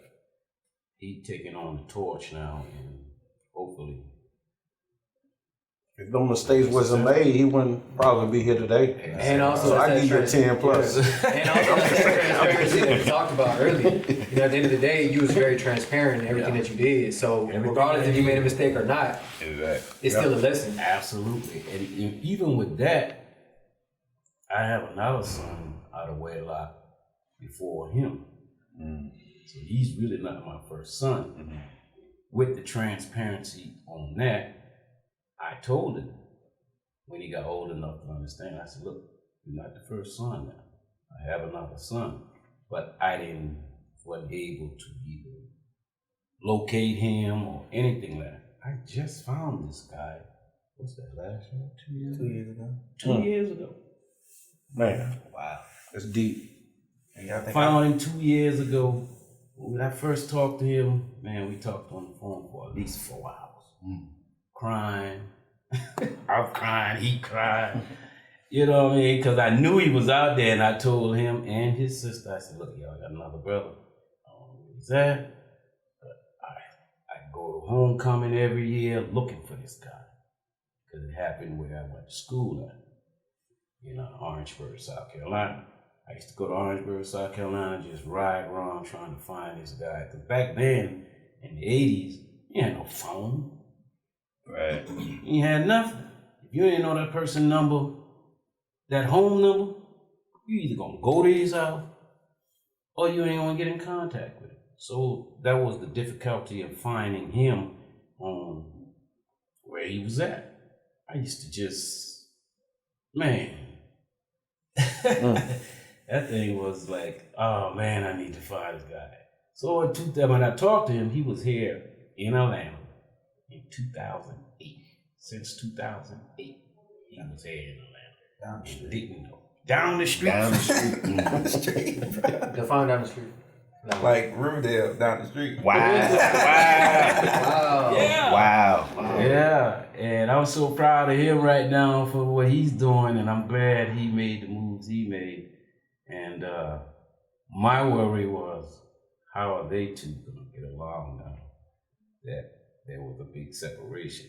he taking on the torch now and hopefully. If no mistakes wasn't made, he wouldn't probably be here today. And also, so I give you a 10 plus. And also, that's that transparency that we talked about earlier. At the end of the day, you was very transparent in everything that you did. So regardless if you made a mistake or not, it's still a lesson. Absolutely. And even with that, I have another son out of wedlock before him. So he's really not my first son. With the transparency on that, I told him when he got old enough to understand, I said, look, you're not the first son now. I have another son. But I wasn't able to either locate him or anything like that. I just found this guy, what's that, last year? 2 years ago? 2 years ago. 2 years ago. Man, Wow. that's deep. And y'all think Found him 2 years ago. When I first talked to him, man, we talked on the phone for at least 4 hours. Crying. I'm crying, he cried. You know what I mean? Because I knew he was out there and I told him and his sister, I said, look, y'all got another brother. I don't know where he's at. But I go to homecoming every year looking for this guy. Because it happened where I went to school at, Orangeburg, South Carolina. I used to go to Orangeburg, South Carolina, just ride around trying to find this guy. Because back then, in the 80s, you had no phone. Right. You had nothing. If you didn't know that person's number, that home number, you either gonna go to his house or you ain't gonna get in contact with him. So that was the difficulty of finding him on where he was at. I used to just, man, that thing was like, oh man, I need to find this guy. So when I talked to him, he was here in Atlanta in 2008. Since 2008, he was here in Atlanta. Down the street. Didn't know. Down the street. Down the street. Define down the street. Like Riverdale down the street. Wow. Wow. Yeah. Wow. Yeah, and I'm so proud of him right now for what he's doing, and I'm glad he made the moves he made. And my worry was, how are they two gonna get along now that there was a big separation?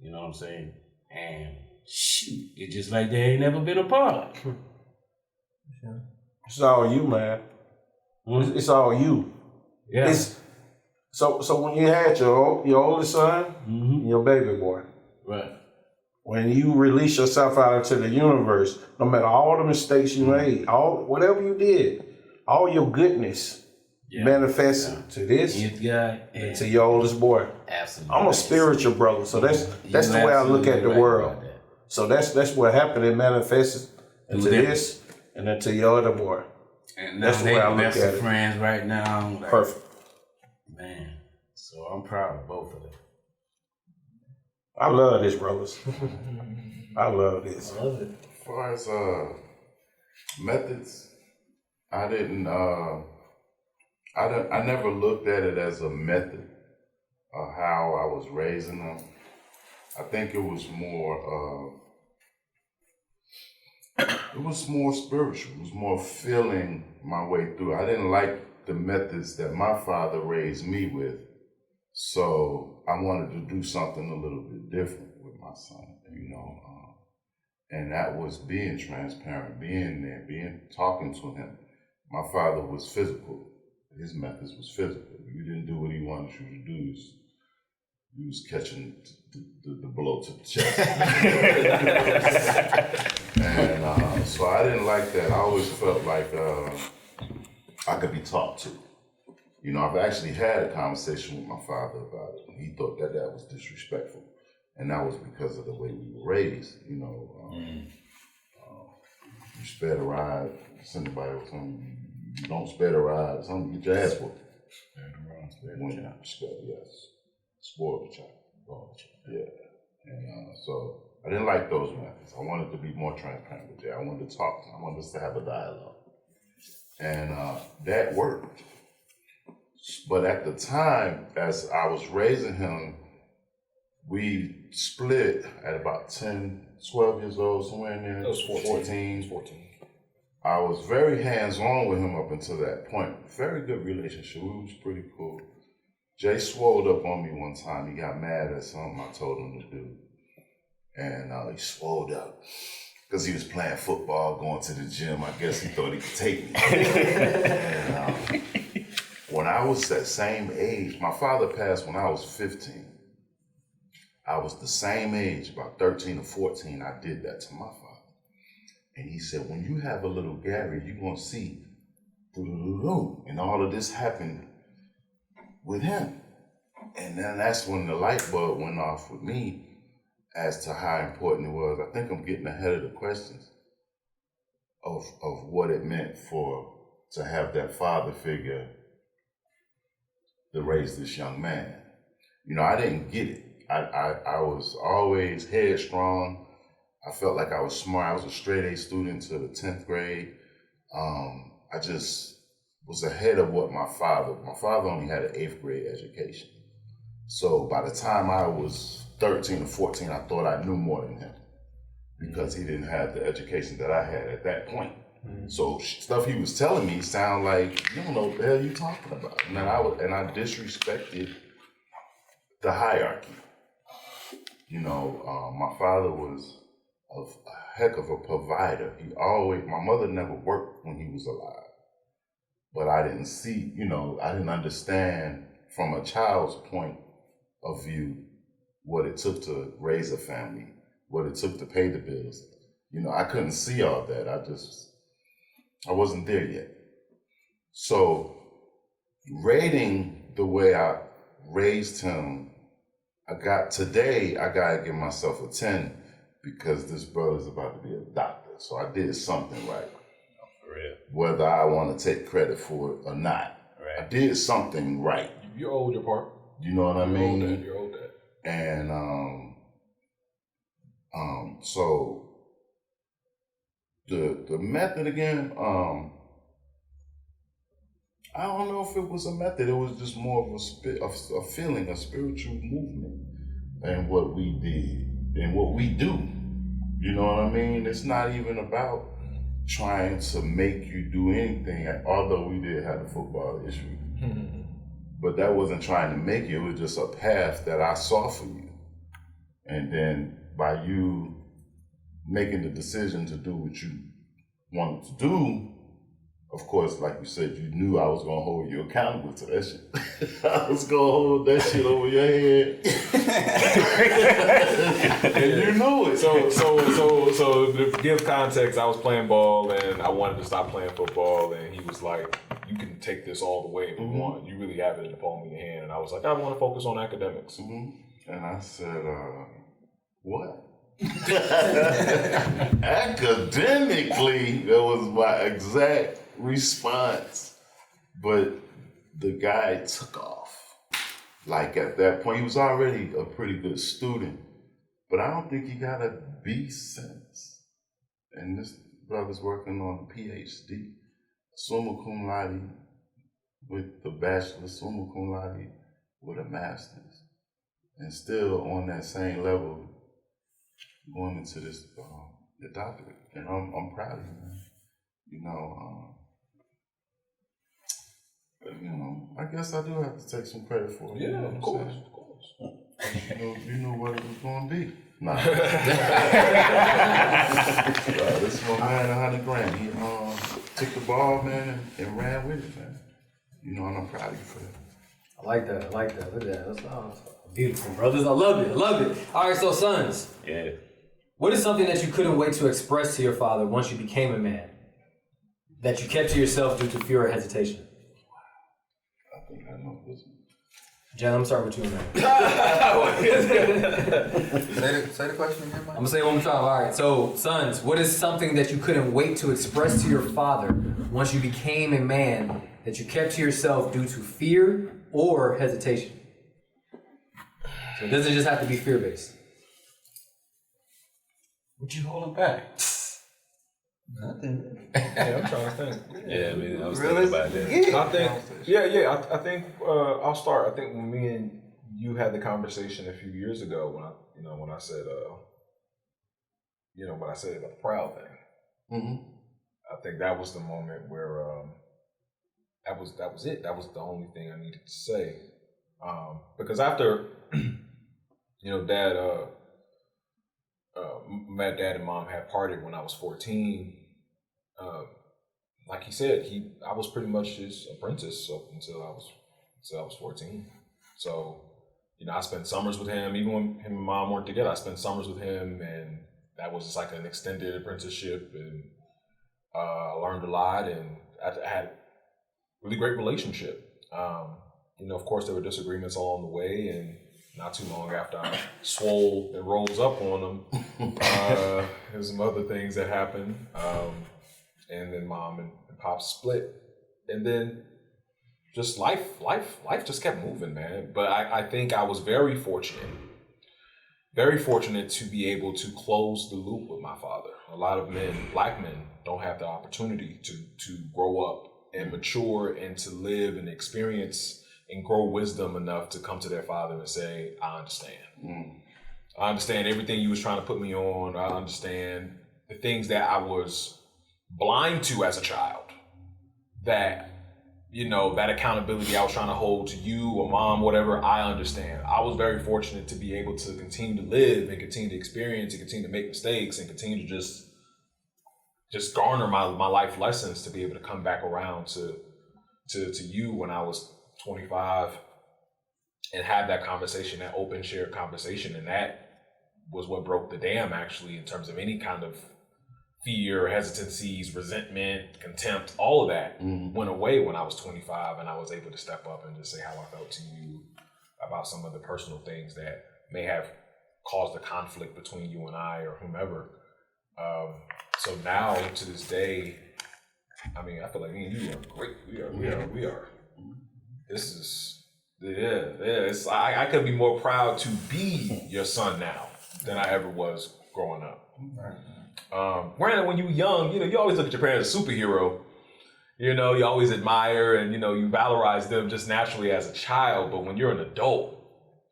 You know what I'm saying? And shoot, it's just like they ain't never been apart. It's all you, man. It's all you. Yeah. So when you had your oldest son, and your baby boy, Right. when you release yourself out into the universe, no matter all the mistakes you made, whatever you did, all your goodness manifested to this guy and to your oldest boy. Absolutely. I'm a spiritual brother, so that's the way I look at the world. So that's what happened. It manifested into this and then to your other boy. And now That's the way I look best at it. friends right now. Like, Perfect. Man, so I'm proud of both of them. I love this, brothers. I love this. I love it. As far as methods, I never looked at it as a method of how I was raising them. I think it was more it was more spiritual. It was more feeling my way through. I didn't like the methods that my father raised me with, so I wanted to do something a little bit different with my son, you know. And that was being transparent, being there, talking to him. My father was physical. His methods was physical. You didn't do what he wanted you to do. You was catching the blow to the chest. And so I didn't like that. I always felt like I could be talked to. You know, I've actually had a conversation with my father about it, and he thought that was disrespectful. And that was because of the way we were raised, you know. You spare the ride, somebody will tell you, you don't spare the ride, something get your ass whooped. Yes. Spoil the child. Yeah. And so I didn't like those methods. I wanted to be more transparent with Jay. I wanted to talk to him. I wanted us to have a dialogue. And that worked. But at the time, as I was raising him, we split at about 10, 12 years old, somewhere in there. It was 14. 14. I was very hands-on with him up until that point. Very good relationship. We was pretty cool. Jay swolled up on me one time. He got mad at something I told him to do. And he swolled up because he was playing football, going to the gym. I guess he thought he could take me. And when I was that same age, my father passed when I was 15. I was the same age, about 13 or 14, I did that to my father. And he said, when you have a little Gary, you're going to see, and all of this happened with him. And then that's when the light bulb went off with me as to how important it was. I think I'm getting ahead of the questions of what it meant to have that father figure to raise this young man. You know, I didn't get it. I was always headstrong. I felt like I was smart. I was a straight A student to the 10th grade. I just was ahead of what my father only had an 8th grade education. So by the time I was 13 or 14, I thought I knew more than him because he didn't have the education that I had at that point. So stuff he was telling me sound like, you don't know what the hell you talking about. And I disrespected the hierarchy. You know, my father was a heck of a provider. My mother never worked when he was alive. But I didn't see, I didn't understand from a child's point of view what it took to raise a family, what it took to pay the bills. I couldn't see all that. I wasn't there yet. So rating the way I raised him, I gotta give myself a 10 because this brother's about to be a doctor. So I did something right. For real. Whether I want to take credit for it or not. Right. I did something right. You old your part. You know what I mean? You're old that. And so the method again, I don't know if it was a method. It was just more of a feeling, a spiritual movement, and what we did and what we do. You know what I mean? It's not even about trying to make you do anything. Although we did have the football issue, but that wasn't trying to make you. It was just a path that I saw for you, and then by you making the decision to do what you wanted to do. Of course, like you said, you knew I was gonna hold you accountable to that shit. I was gonna hold that shit over your head, and you knew it. So to give context, I was playing ball and I wanted to stop playing football, and he was like, "You can take this all the way if you want. You really have it in the palm of your hand." And I was like, "I want to focus on academics." And I said, "What?" Academically, that was my exact response, but the guy took off. Like at that point, he was already a pretty good student, but I don't think he got a B since. And this brother's working on a PhD, summa cum laude with the bachelor, summa cum laude with a master's, and still on that same level, going into this adopted it, and I'm proud of you, man. You know, I guess I do have to take some credit for it. Yeah, you know of what I'm course, saying? of course. You knew what it was going to be. Nah. This is my man, $100,000. He took the ball, man, and ran with it, man. You know, and I'm proud of you for that. I like that. Look at that. That's beautiful, brothers. I love it. All right, so sons. Yeah. What is something that you couldn't wait to express to your father once you became a man that you kept to yourself due to fear or hesitation? I think I know this one. Jen, I'm starting with you, man. Say the question again, Mike. I'm gonna say it one more time. All right. So, sons, what is something that you couldn't wait to express to your father once you became a man that you kept to yourself due to fear or hesitation? So it doesn't just have to be fear-based. What you holding back? Nothing. Yeah, I'm trying to think. Yeah, I mean, I was Really? thinking about that. I think I'll start. I think when me and you had the conversation a few years ago when I said when I said about the proud thing. Mm-hmm. I think that was the moment where that was it. That was the only thing I needed to say. Because after my dad and mom had parted when I was 14. Like he said, I was pretty much his apprentice until I was 14. So, I spent summers with him. Even when him and mom weren't together, I spent summers with him, and that was just like an extended apprenticeship. And I learned a lot, and I had a really great relationship. Of course, there were disagreements along the way, and not too long after I swole and rose up on them, there's some other things that happened. And then mom and pop split. And then just life just kept moving, man. But I think I was very fortunate to be able to close the loop with my father. A lot of black men, don't have the opportunity to grow up and mature and to live and experience and grow wisdom enough to come to their father and say, I understand. I understand everything you was trying to put me on. I understand the things that I was blind to as a child. That, that accountability I was trying to hold to you or mom, whatever, I understand. I was very fortunate to be able to continue to live and continue to experience and continue to make mistakes and continue to just garner my life lessons to be able to come back around to you when I was 25 and have that conversation, that open shared conversation. And that was what broke the dam, actually, in terms of any kind of fear, hesitancies, resentment, contempt, all of that went away when I was 25 and I was able to step up and just say how I felt to you about some of the personal things that may have caused a conflict between you and I or whomever. So now to this day, I mean, I feel like me and you are great. We are. This is, it's, I could be more proud to be your son now than I ever was growing up. Granted, when you were young, you always look at your parents as a superhero. You always admire and, you valorize them just naturally as a child. But when you're an adult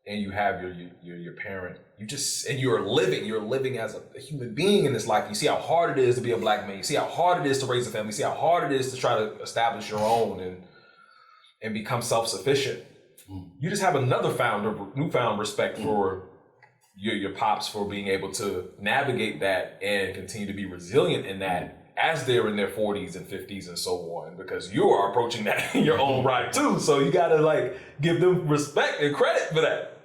and you have your parent, you're living as a human being in this life. You see how hard it is to be a black man. You see how hard it is to raise a family. You see how hard it is to try to establish your own and become self-sufficient. You just have newfound respect for your pops for being able to navigate that and continue to be resilient in that as they're in their 40s and 50s and so on, because you are approaching that in your own right too. So you gotta give them respect and credit for that,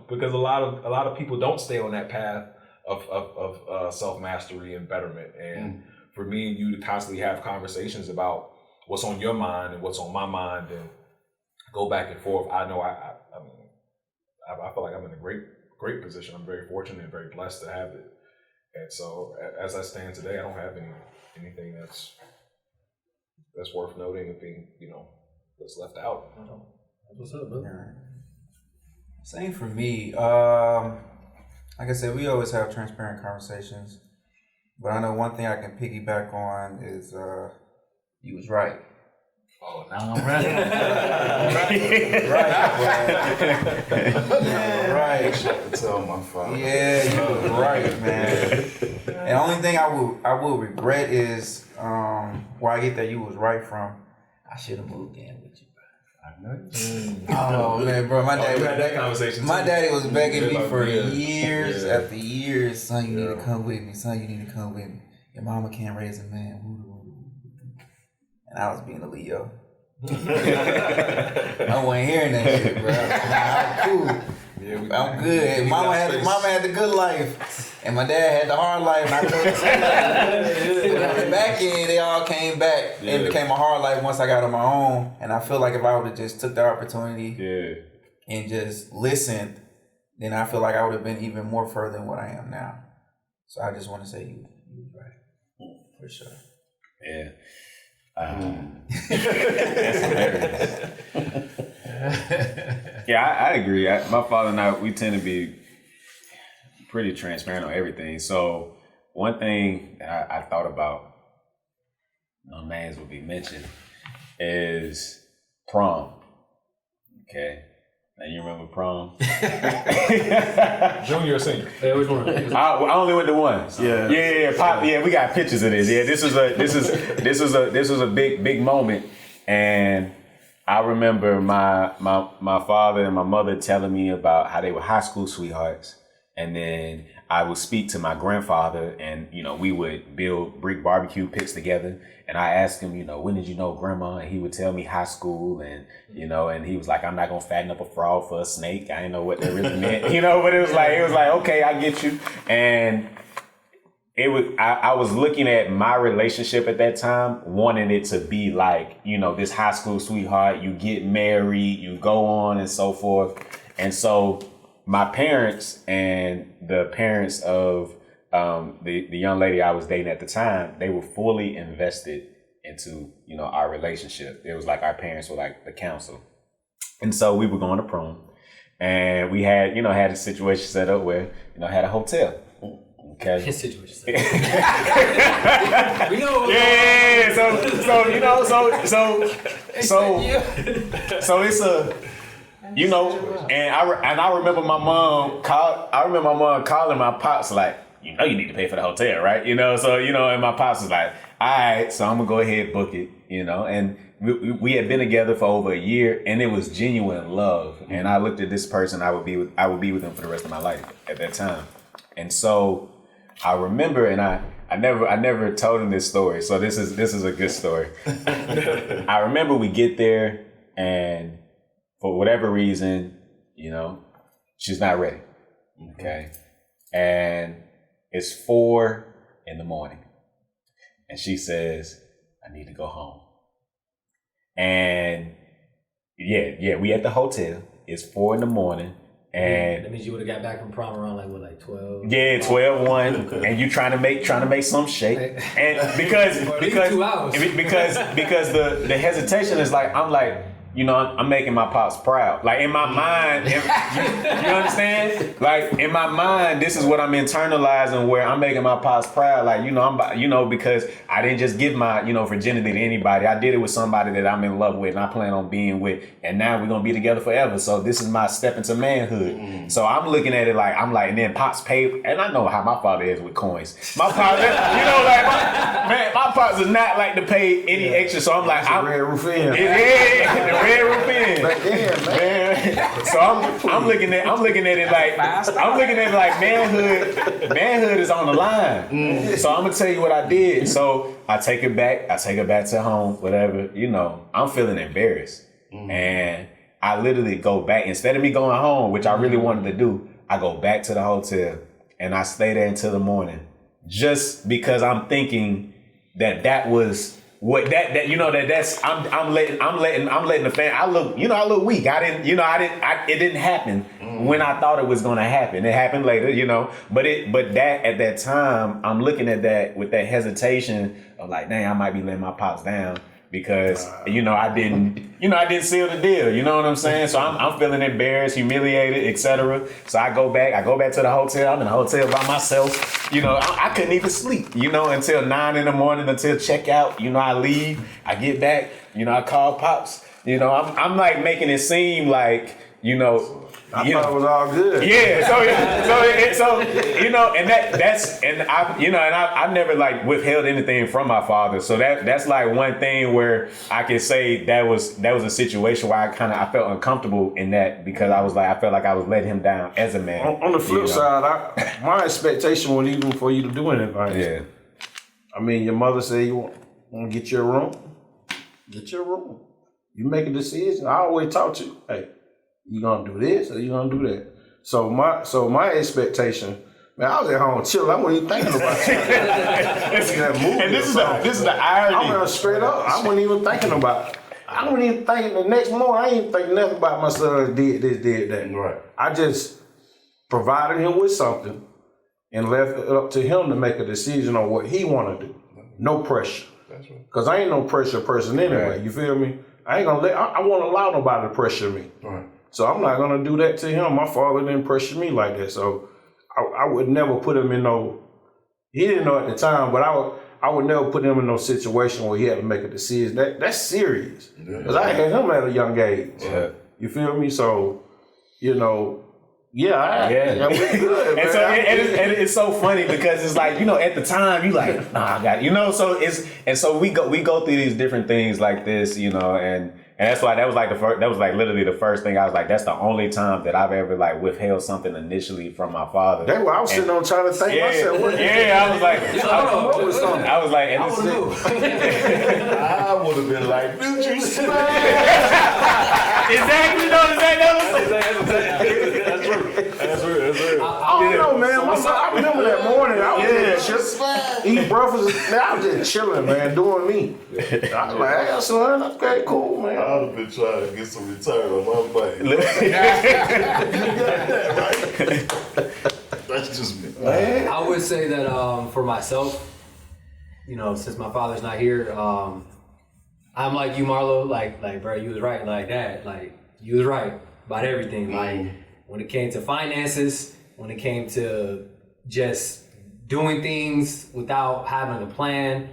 because a lot of people don't stay on that path of self-mastery and betterment. And for me and you to constantly have conversations about what's on your mind and what's on my mind and go back and forth. I know I feel like I'm in a great position. I'm very fortunate and very blessed to have it. And so as I stand today, I don't have anything that's worth noting and being, that's left out. What's up, brother? Same for me. Like I said, we always have transparent conversations. But I know one thing I can piggyback on is you was right. Oh, now I'm ready. Right. Tell my father. Yeah, you was right, man. And only only thing I will regret is where I get that you was right from. I should have moved in with you, bro. Oh man, bro, my daddy. You had that conversation. My too. daddy was begging me like, for yeah, years yeah. after years. Son, you need to come with me. Son, you need to come with me. Your mama can't raise a man. And I was being a Leo. I wasn't hearing that shit, bro. I'm cool. Yeah, I'm good. Mama had the good life, and my dad had the hard life. And I told him, but on the back end, they all came back. Yeah. It became a hard life once I got on my own. And I feel like if I would have just took the opportunity and just listened, then I feel like I would have been even more further than what I am now. So I just want to say you was right, for sure. Yeah. That's hilarious. Yeah, I agree. My father and I, we tend to be pretty transparent on everything. So one thing that I thought about, no names will be mentioned, is prom. Okay. Now you remember prom? Junior or senior? Yeah, which one? I only went to one. Yeah. Pop, yeah, we got pictures of this. Yeah, this was a big moment, and I remember my father and my mother telling me about how they were high school sweethearts, and then I would speak to my grandfather, and we would build brick barbecue pits together. And I asked him, when did you know grandma? And he would tell me high school, and and he was like, I'm not gonna fatten up a frog for a snake. I didn't know what that really meant, but it was like, okay, I get you. And I was looking at my relationship at that time, wanting it to be like, this high school sweetheart, you get married, you go on and so forth. And so my parents and the parents of the young lady I was dating at the time, they were fully invested into, our relationship. It was like our parents were like the counsel. And so we were going to prom, and we had, had a situation set up where, had a hotel. Okay. His situation. We know. Yeah. So it's a, and I remember my mom calling my pops like, you need to pay for the hotel, right? So and my pops was like, all right, so I'm gonna go ahead and book it, and we had been together for over a year, and it was genuine love. And I looked at this person I would be with them for the rest of my life at that time. And so I remember, and I never told him this story, so this is a good story. I remember we get there, and for whatever reason, she's not ready. Okay. And it's 4 a.m, and she says, I need to go home. And yeah, we at the hotel. It's 4 a.m. And that means you would have got back from prom around like 12? Yeah, 12-1, and you trying to make some shake, and because 2 hours. because the hesitation is like, I'm like, I'm making my pops proud. Like in my mind, you understand? Like in my mind, this is what I'm internalizing, where I'm making my pops proud. Like, because I didn't just give my, virginity to anybody. I did it with somebody that I'm in love with and I plan on being with. And now we're going to be together forever. So this is my step into manhood. Mm-hmm. So I'm looking at it like, and then pops pay. And I know how my father is with coins. My pops, my pops does not like to pay any extra. So I'm like, Red roof in. Red roof in. Back then, man. So I'm looking at it like manhood is on the line. Mm. So I'm gonna tell you what I did. So I take it back to home, whatever, I'm feeling embarrassed. Mm. And I literally go back, instead of me going home, which I really wanted to do, I go back to the hotel and I stay there until the morning, just because I'm thinking that was what that's I'm letting the fan. I look weak. It didn't happen when I thought it was gonna happen. It happened later, But that at that time, I'm looking at that with that hesitation of like, dang, I might be letting my pops down because I didn't seal the deal. You know what I'm saying? So I'm feeling embarrassed, humiliated, etc. So I go back to the hotel. I'm in the hotel by myself. I couldn't even sleep, until 9 a.m, until checkout. I leave, I get back, I call pops. I'm like making it seem like, I thought it was all good. Yeah, so you know, and I never like withheld anything from my father. So that's like one thing where I can say that was a situation where I felt uncomfortable in that, because I felt like I was letting him down as a man. On the flip side, my expectation wasn't even for you to do anything. Yeah. I mean, your mother said you want to get your room. Get your room. You make a decision. I always taught you, hey, you gonna do this or you gonna do that. So my expectation, man, I was at home chilling. I wasn't even thinking about it. And this is the irony. I'm straight up. I wasn't even thinking about it. I wasn't even thinking the next morning. I ain't thinking nothing about my son did this, did that. Right. I just provided him with something and left it up to him to make a decision on what he want to do. No pressure. That's right. Cause I ain't no pressure person anyway. You feel me? I ain't gonna I won't allow nobody to pressure me. Right. So I'm not gonna do that to him. My father didn't pressure me like that. So I would never put him in he didn't know at the time, but I would never put him in no situation where he had to make a decision. That's serious. Cause I had him at a young age. Yeah. You feel me? So, you know, we good, And so and it's so funny because it's like, you know, at the time you like, nah, I got it. You know, so we go through these different things like this, you know, and that's why that was like literally the first thing I was like, that's the only time that I've ever like withheld something initially from my father. That's why I was sitting on trying to think myself. I was like, I was like, and I would have been like, did you smash? exactly, you know what I'm saying? That's true. I don't know, man. I remember that morning. I was just eating breakfast. Man, I was just chilling, man, doing me. I was like, hey, son, okay, cool, man. I would have been trying to get some return on my money. That's just me. Man. I would say that for myself, you know, since my father's not here, I'm like you, Marlo. Like, bro, you was right. Like, Dad, like, you was right about everything. Like, when it came to finances, when it came to just doing things without having a plan,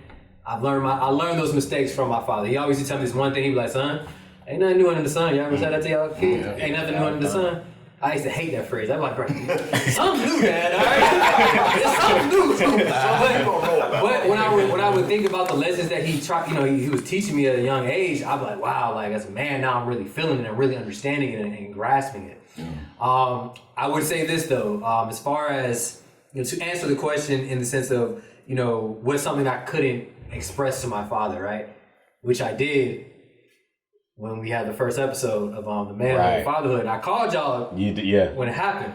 I learned those mistakes from my father. He always used to tell me this one thing. He'd be like, son, ain't nothing new under the sun. Y'all ever said that to y'all kids? Ain't nothing new under the sun. I used to hate that phrase. I'm like, bro, something new, Dad, all right? It's something new. But when I would think about the lessons that he tried, you know, he was teaching me at a young age, I'm like, wow, like as a man now I'm really feeling it and really understanding it and grasping it. I would say this though, as far as, you know, to answer the question in the sense of, you know, what's something I couldn't express to my father, right? Which I did when we had the first episode of the Manhood and Fatherhood. I called y'all when it happened.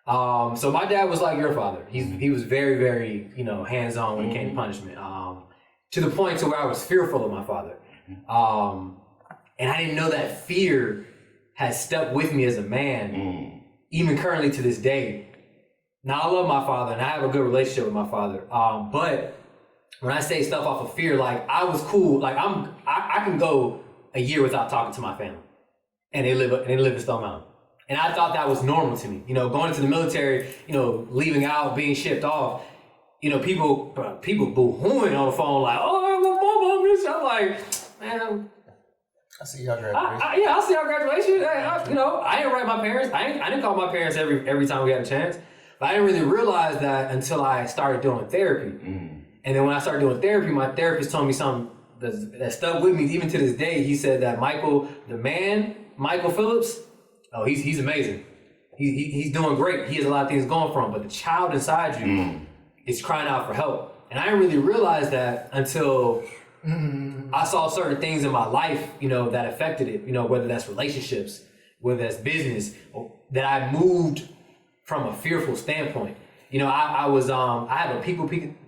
So my dad was like your father. He was very, very, you know, hands-on when it came to punishment. To the point to where I was fearful of my father. And I didn't know that fear has stuck with me as a man, even currently to this day. Now I love my father and I have a good relationship with my father. But when I say stuff off of fear, like I was cool. Like I can go a year without talking to my family, and they live in Stone Mountain. And I thought that was normal to me. You know, going into the military, you know, leaving out, being shipped off, you know, people boo-hooing on the phone like, oh, my mom, this. I'm like, man, I see y'all graduation. I see y'all graduation. You know, I didn't write my parents. I didn't call my parents every time we had a chance. But I didn't really realize that until I started doing therapy. And then when I started doing therapy, my therapist told me something that stuck with me even to this day. He said that Michael Phillips, oh, he's amazing. He's doing great. He has a lot of things going for him, but the child inside you is crying out for help. And I didn't really realize that until I saw certain things in my life, you know, that affected it, you know, whether that's relationships, whether that's business, that I moved from a fearful standpoint. You know, I have a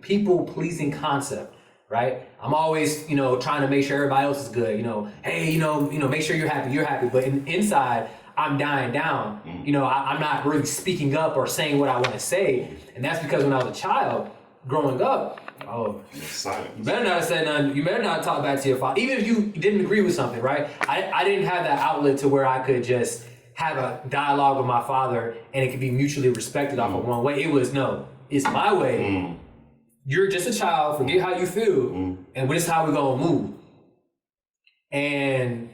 people pleasing concept, right? I'm always, you know, trying to make sure everybody else is good. You know, hey, you know, make sure you're happy. But inside, I'm dying down. You know, I'm not really speaking up or saying what I want to say, and that's because when I was a child, growing up, you better not have said nothing. You better not talk back to your father, even if you didn't agree with something, right? I didn't have that outlet to where I could just have a dialogue with my father and it could be mutually respected off of one way. It was, no, it's my way. You're just a child, forget how you feel, and this is how we're gonna move. And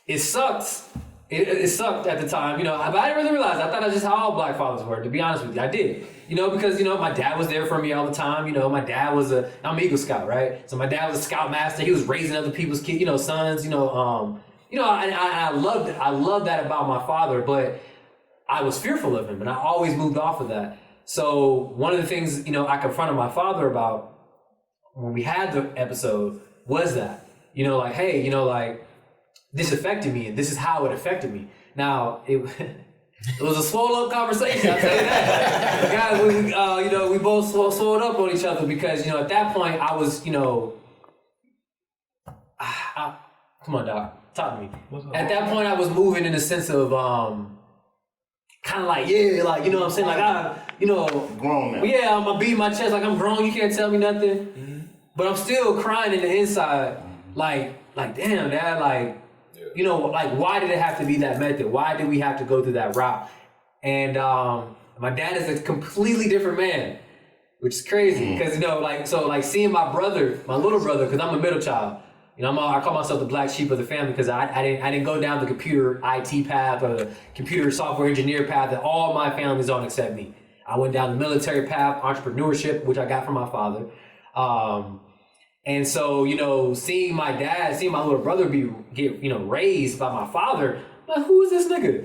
it sucks it sucked at the time, you know, but I didn't really realize. I thought that's just how all black fathers were, to be honest with you. I did. You know, because, you know, my dad was there for me all the time. You know, my dad was I'm an Eagle Scout, right? So my dad was a Scout Master. He was raising other people's kids, you know, sons, I loved that about my father, but I was fearful of him, and I always moved off of that. So one of the things, you know, I confronted my father about when we had the episode was that, you know, like, hey, you know, like, this affected me, and this is how it affected me. Now, it was a swole up conversation, I'll tell you that. Guys, we both swole up on each other because, you know, at that point, I was, you know, come on, Doc, talk to me. At that point, I was moving in the sense of, kind of like, yeah, like, you know what I'm saying? Like, Grown now. yeah, I'm beating my chest like I'm grown, you can't tell me nothing. Mm-hmm. But I'm still crying in the inside, like, damn, Dad, like, you know, like, why did it have to be that method? Why did we have to go through that route? And my dad is a completely different man, which is crazy because, you know, like, so, like, seeing my brother, my little brother, because I'm a middle child, you know, I call myself the black sheep of the family because I didn't go down the computer IT path or the computer software engineer path that all my family's on except me. I went down the military path, entrepreneurship, which I got from my father. And so, you know, seeing my little brother get raised by my father, I'm like, who is this nigga?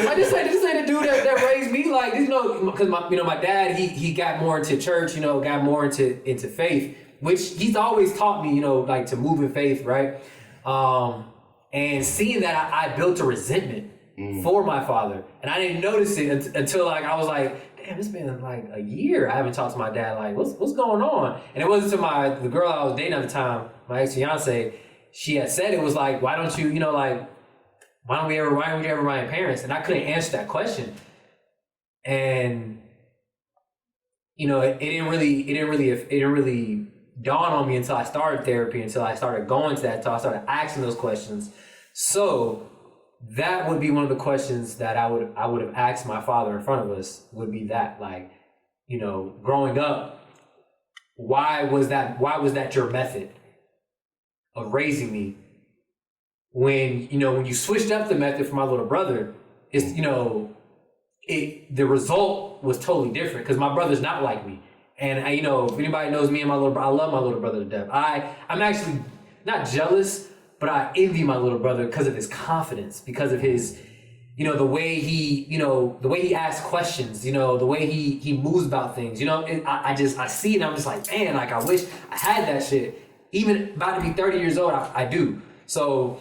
Like, this ain't the dude that raised me. Like, you know, because my dad, he got more into church, you know, got more into faith, which he's always taught me, you know, like, to move in faith, right? And seeing that, I built a resentment for my father, and I didn't notice it until, like, I was like, damn, it's been like a year I haven't talked to my dad. Like, what's going on? And it wasn't to the girl I was dating at the time, my ex-fiance. She had said, it was like, why don't you, you know, like, why don't we ever write parents? And I couldn't answer that question. And, you know, it didn't really dawn on me until I started therapy, until I started going to that, until I started asking those questions. So that would be one of the questions that I would have asked my father in front of us, would be that, like, you know, growing up, why was that your method of raising me? When you switched up the method for my little brother, it's, you know, the result was totally different because my brother's not like me. And if anybody knows me and I love my little brother to death. I'm actually not jealous, but I envy my little brother because of his confidence, because of his, you know, the way he asks questions, you know, the way he moves about things, you know. I see it and I'm just like, man, like, I wish I had that shit. Even about to be 30 years old, I do. So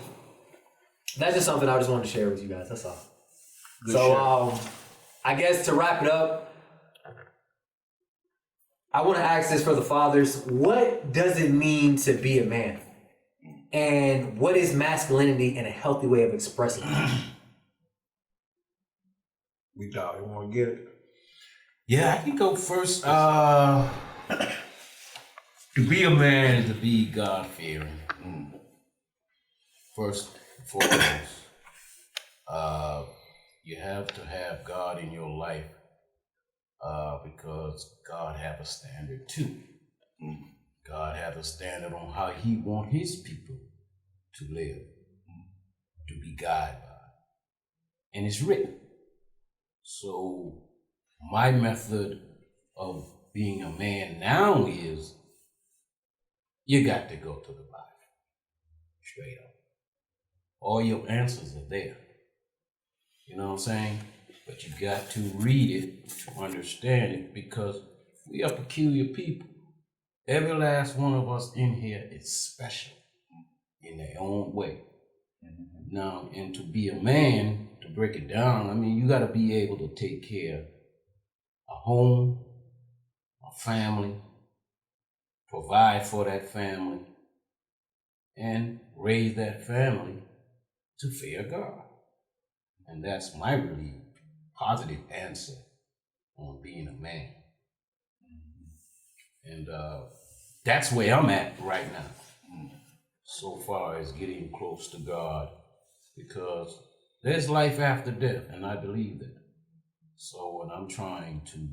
that's just something I just wanted to share with you guys. That's all. Good so shit. I guess to wrap it up, I want to ask this for the fathers. What does it mean to be a man? And what is masculinity and a healthy way of expressing it? We thought you want to get it. Yeah, I can go first. To be a man is to be God-fearing. First and foremost, you have to have God in your life because God has a standard too. God has a standard on how he wants his people to live, to be guided by. And it's written. So my method of being a man now is you got to go to the Bible, straight up. All your answers are there. You know what I'm saying? But you got to read it to understand it because we are peculiar people. Every last one of us in here is special in their own way. Now, and to be a man, to break it down, I mean, you got to be able to take care of a home, a family, provide for that family, and raise that family to fear God. And that's my really positive answer on being a man. And that's where I'm at right now, so far as getting close to God, because there's life after death, and I believe that. So when I'm trying to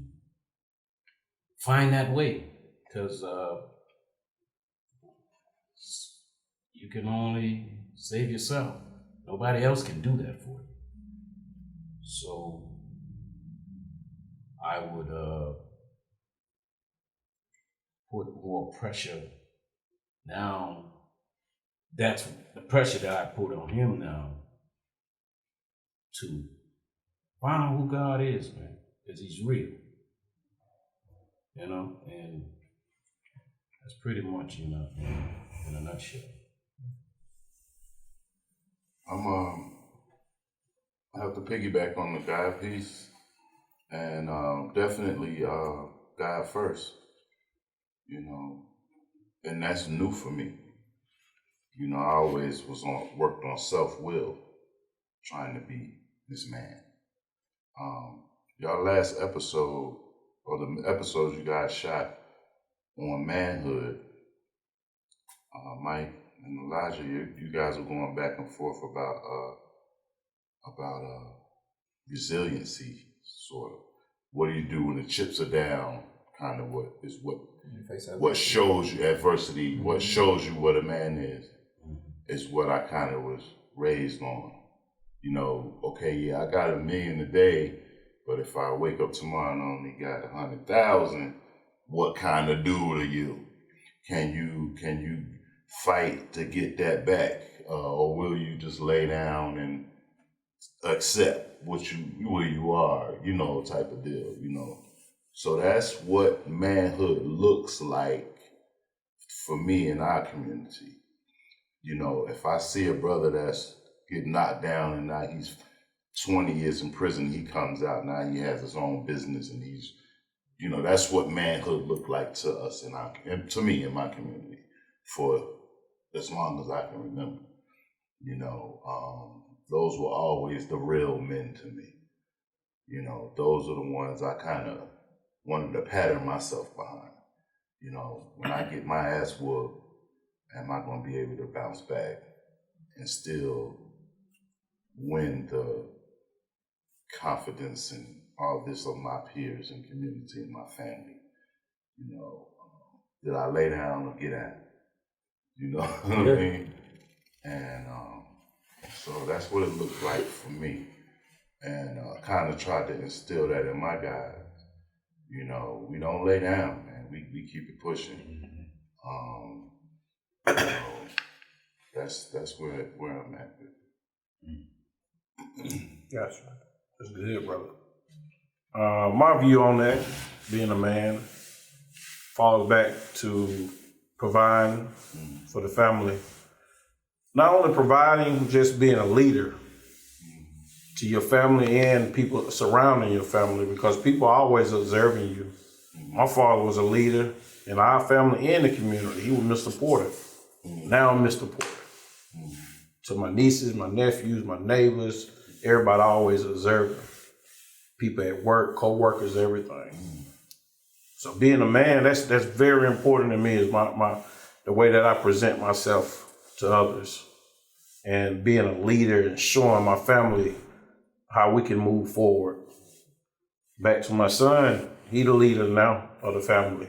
find that way, because you can only save yourself. Nobody else can do that for you. So I would put more pressure now. That's the pressure that I put on him now to find out who God is, man, because he's real. You know, and that's pretty much, in a nutshell. I have to piggyback on the God piece, and definitely God first. You know, and that's new for me. You know, I always worked on self-will, trying to be this man. Y'all last episode, or the episodes you guys shot on manhood, Mike and Elijah, you guys are going back and forth about resiliency, sort of. What do you do when the chips are down? Kind of what shows you adversity, what shows you what a man is what I kind of was raised on. You know, okay, yeah, I got $1 million a day, but if I wake up tomorrow and only got 100,000, what kind of dude are you? Can you fight to get that back, or will you just lay down and accept where you are? You know, type of deal. You know, so that's what manhood looks like for me in our community. You know, if I see a brother that's getting knocked down and now he's 20 years in prison, he comes out, now he has his own business, and he's, you know, that's what manhood looked like to us and to me in my community for as long as I can remember. You know, those were always the real men to me. You know, those are the ones I kind of wanted to pattern myself behind. You know, when I get my ass whooped, am I going to be able to bounce back and still win the confidence and all this of my peers and community and my family? You know, did I lay down or get out? You know what I mean? And so that's what it looked like for me. And kind of tried to instill that in my guys. You know, we don't lay down, man. We keep it pushing. You know, that's where I'm at with it. Gotcha. That's good, brother. My view on that, being a man, falls back to providing for the family. Not only providing, just being a leader to your family and people surrounding your family, because people are always observing you. My father was a leader in our family and the community. He was Mr. Porter. Now I'm Mr. Porter. To my nieces, my nephews, my neighbors, everybody always observing. People at work, co-workers, everything. So being a man, that's very important to me, is the way that I present myself to others, and being a leader and showing my family how we can move forward. Back to my son, he the leader now of the family.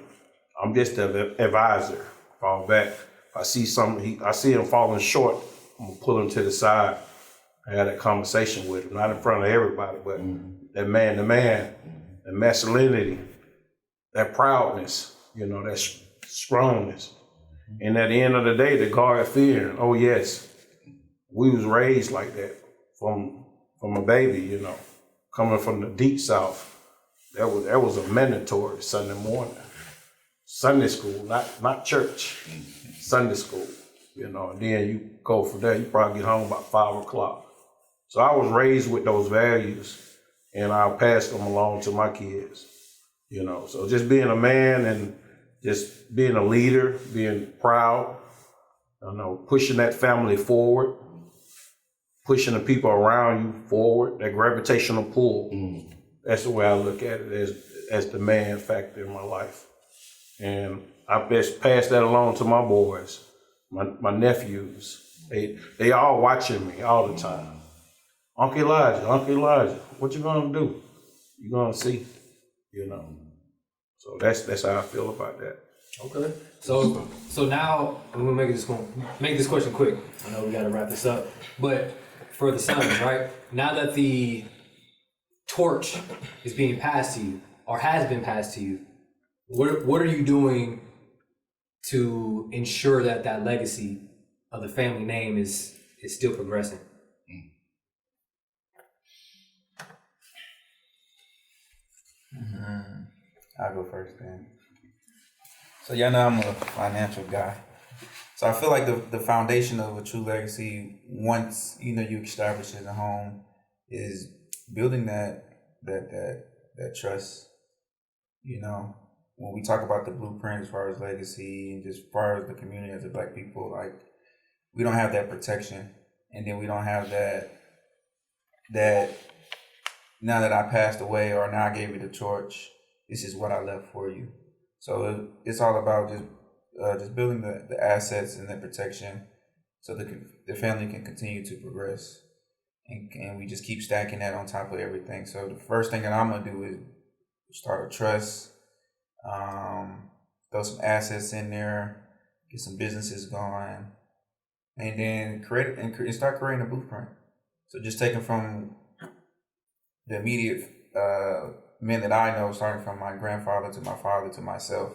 I'm just the advisor. Fall back. If I see something, I see him falling short, I'm gonna pull him to the side. I had that conversation with him, not in front of everybody, but that man to man, that masculinity, that proudness, you know, that strongness. And at the end of the day, the guard fear. Oh yes, we was raised like that from a baby, you know, coming from the deep South. That was a mandatory Sunday morning. Sunday school, not church, Sunday school, you know, and then you go from there, you probably get home about 5 o'clock. So I was raised with those values, and I'll pass them along to my kids, you know. So just being a man and just being a leader, being proud, you know, pushing that family forward, pushing the people around you forward, that gravitational pull. That's the way I look at it, as the man factor in my life. And I best pass that along to my boys, my nephews. They all watching me all the time. Uncle Elijah, what you gonna do? You gonna see, you know. So that's how I feel about that. Okay. So now I'm gonna make this question quick. I know we gotta wrap this up, but for the sons, right? Now that the torch is being passed to you or has been passed to you, what are you doing to ensure that that legacy of the family name is still progressing? I'll go first then. So y'all know I'm a financial guy. So I feel like the foundation of a true legacy, once you establish it in a home, is building that trust. When we talk about the blueprint as far as legacy and just as far as the community as a Black people, like we don't have that protection, and then we don't have that now that I passed away or now I gave you the torch, this is what I left for you. So it's all about just building the assets and the protection so the family can continue to progress. And we just keep stacking that on top of everything. So the first thing that I'm going to do is start a trust, throw some assets in there, get some businesses going, and then create and start creating a blueprint. So just taking from the immediate men that I know, starting from my grandfather to my father to myself,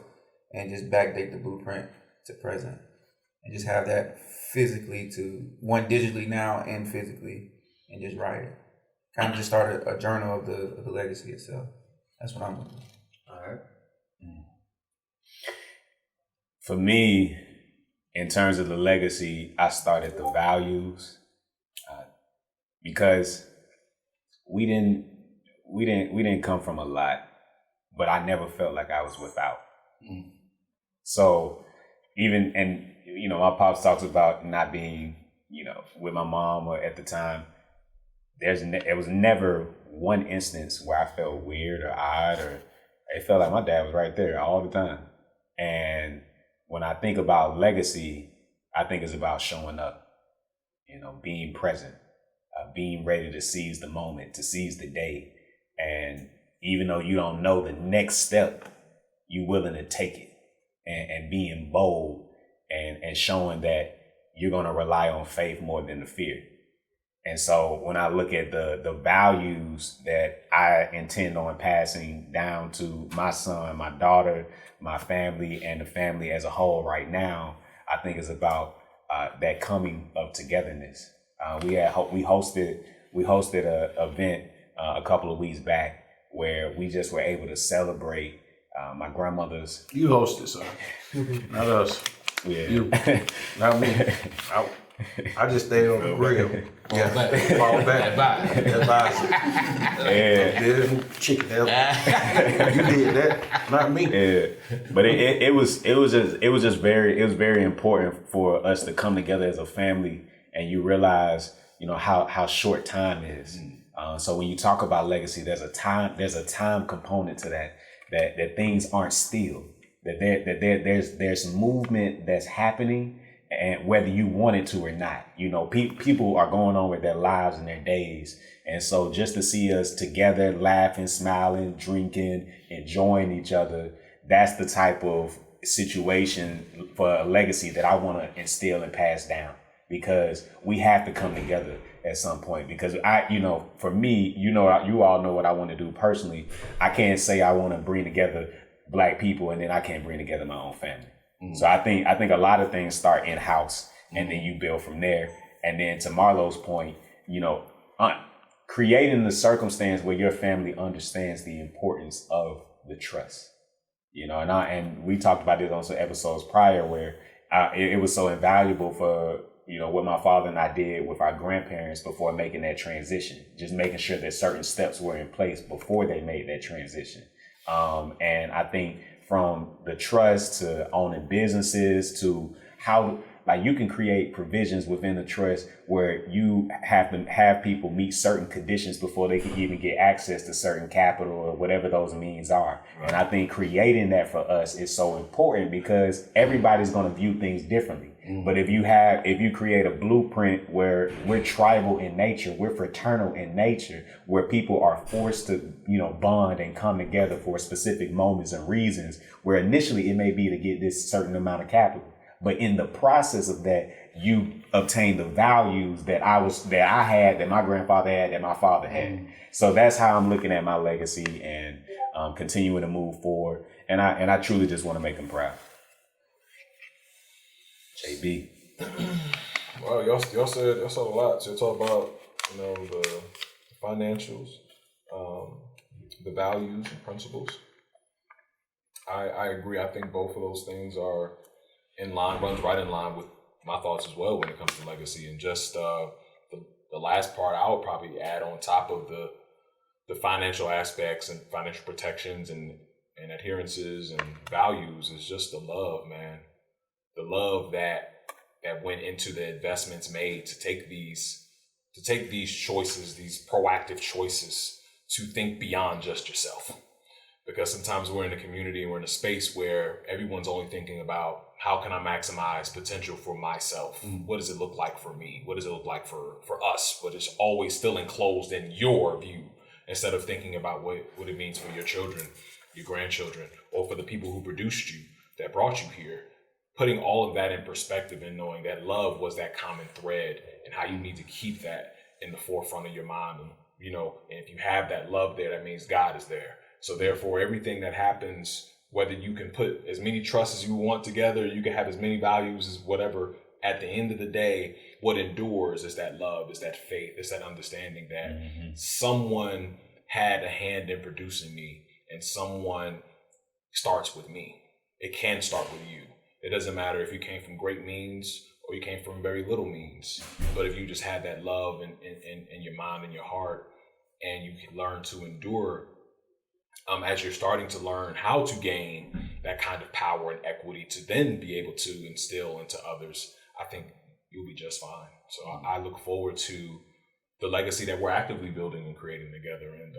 and just backdate the blueprint to present, and just have that physically to one digitally now and physically, and just write it. Kind of just start a journal of the legacy itself. That's what I'm gonna do. All right. For me, in terms of the legacy, I started the values because we didn't come from a lot, but I never felt like I was without. So my pops talks about not being, with my mom or at the time, there was never one instance where I felt weird or odd, or it felt like my dad was right there all the time. And when I think about legacy, I think it's about showing up, being present, being ready to seize the moment, to seize the day. And even though you don't know the next step, you're willing to take it and being bold and showing that you're going to rely on faith more than the fear. And so when I look at the values that I intend on passing down to my son, my daughter, my family, and the family as a whole right now, I think it's about that coming of togetherness. We hosted an event a couple of weeks back where we just were able to celebrate my grandmother's. You hosted, son. Not us. Yeah. You. Not me. I just stayed on the grill. Yeah. Fall back. That's bicycle. Yeah. Did chicken. You did that. Not me. Yeah. But it was very important for us to come together as a family, and you realize, how short time is. So when you talk about legacy, there's a time component to that things aren't still, that there's movement that's happening, and whether you want it to or not, people are going on with their lives and their days. And so just to see us together, laughing, smiling, drinking, enjoying each other, that's the type of situation for a legacy that I want to instill and pass down, because we have to come together at some point. Because for me, you all know what I want to do personally. I can't say I want to bring together Black people and then I can't bring together my own family. So I think a lot of things start in house, and then you build from there. And then to Marlo's point, creating the circumstance where your family understands the importance of the trust. And we talked about this on some episodes prior where it was so invaluable for what my father and I did with our grandparents before making that transition, just making sure that certain steps were in place before they made that transition. And I think from the trust to owning businesses to how, you can create provisions within the trust where you have to have people meet certain conditions before they can even get access to certain capital or whatever those means are. Right. And I think creating that for us is so important because everybody's going to view things differently. But if you create a blueprint where we're tribal in nature, we're fraternal in nature, where people are forced to, bond and come together for specific moments and reasons, where initially it may be to get this certain amount of capital. But in the process of that, you obtain the values that I had, that my grandfather had, that my father had. So that's how I'm looking at my legacy and continuing to move forward. And I truly just want to make them proud. JB. Well, y'all said a lot. So you talk about, the financials, the values and principles. I agree. I think both of those things are runs right in line with my thoughts as well when it comes to legacy. And just the last part I would probably add on top of the financial aspects and financial protections and adherences and values is just the love, man. The love that went into the investments made to take these choices, these proactive choices, to think beyond just yourself. Because sometimes we're in a community and we're in a space where everyone's only thinking about how can I maximize potential for myself? What does it look like for me? What does it look like for us? But it's always still enclosed in your view, instead of thinking about what it means for your children, your grandchildren, or for the people who produced you, that brought you here. Putting all of that in perspective and knowing that love was that common thread, and how you need to keep that in the forefront of your mind. And, and if you have that love there, that means God is there. So therefore, everything that happens, whether you can put as many trusts as you want together, you can have as many values as whatever, at the end of the day, what endures is that love, is that faith, is that understanding that someone had a hand in producing me, and someone starts with me. It can start with you. It doesn't matter if you came from great means or you came from very little means, but if you just had that love in your mind and your heart, and you can learn to endure as you're starting to learn how to gain that kind of power and equity to then be able to instill into others, I think you'll be just fine. So I look forward to the legacy that we're actively building and creating together. And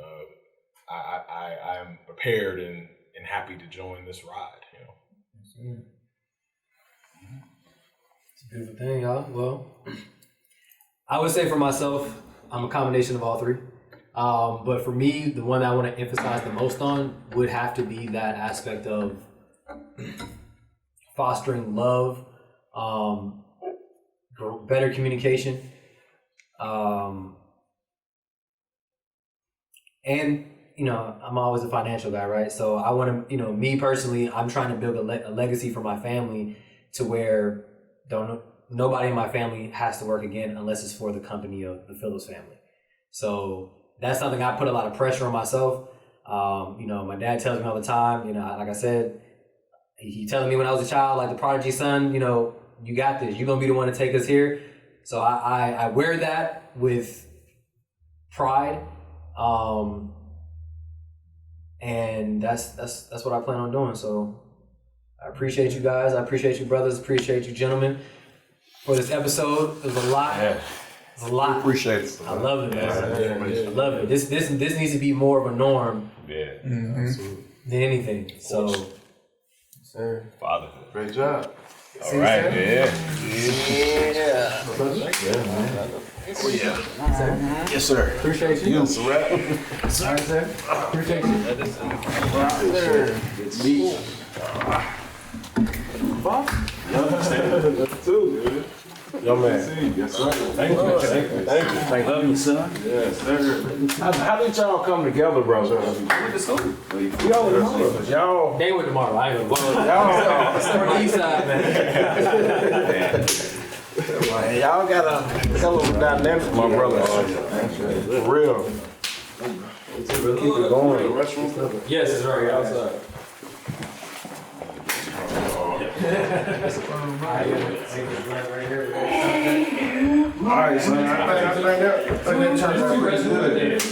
I am prepared and happy to join this ride. It's a beautiful thing, y'all. Well, I would say for myself, I'm a combination of all three. But for me, the one that I want to emphasize the most on would have to be that aspect of fostering love, better communication, and I'm always a financial guy, right? So I want to, me personally, I'm trying to build a legacy for my family to where nobody in my family has to work again unless it's for the company of the Phillips family. So that's something I put a lot of pressure on myself. My dad tells me all the time, like I said, he telling me when I was a child, like the prodigy son, you got this. You're going to be the one to take us here. So I wear that with pride. And that's what I plan on doing. So I appreciate you guys. I appreciate you brothers. Appreciate you gentlemen for this episode. It was a lot. Yeah. It's a lot. Appreciate it. I love it, man. I love it. This needs to be more of a norm than anything. So, Sir. Fatherhood. Great job. All right, yeah. Yes, sir. appreciate you. It's a wrap. All right, sir. Appreciate you. Yo, man. Yes, sir. Thank you. Love you, son. Yes, sir. How did y'all come together, bro? Y'all were brothers. Y'all. They went tomorrow. I ain't gonna go. Y'all. It's on the east side, man. Man, y'all got a hell of a dynamic, my brothers. For real. Keep it going. Yes, it's right outside. All right, son. I think that turned out pretty good.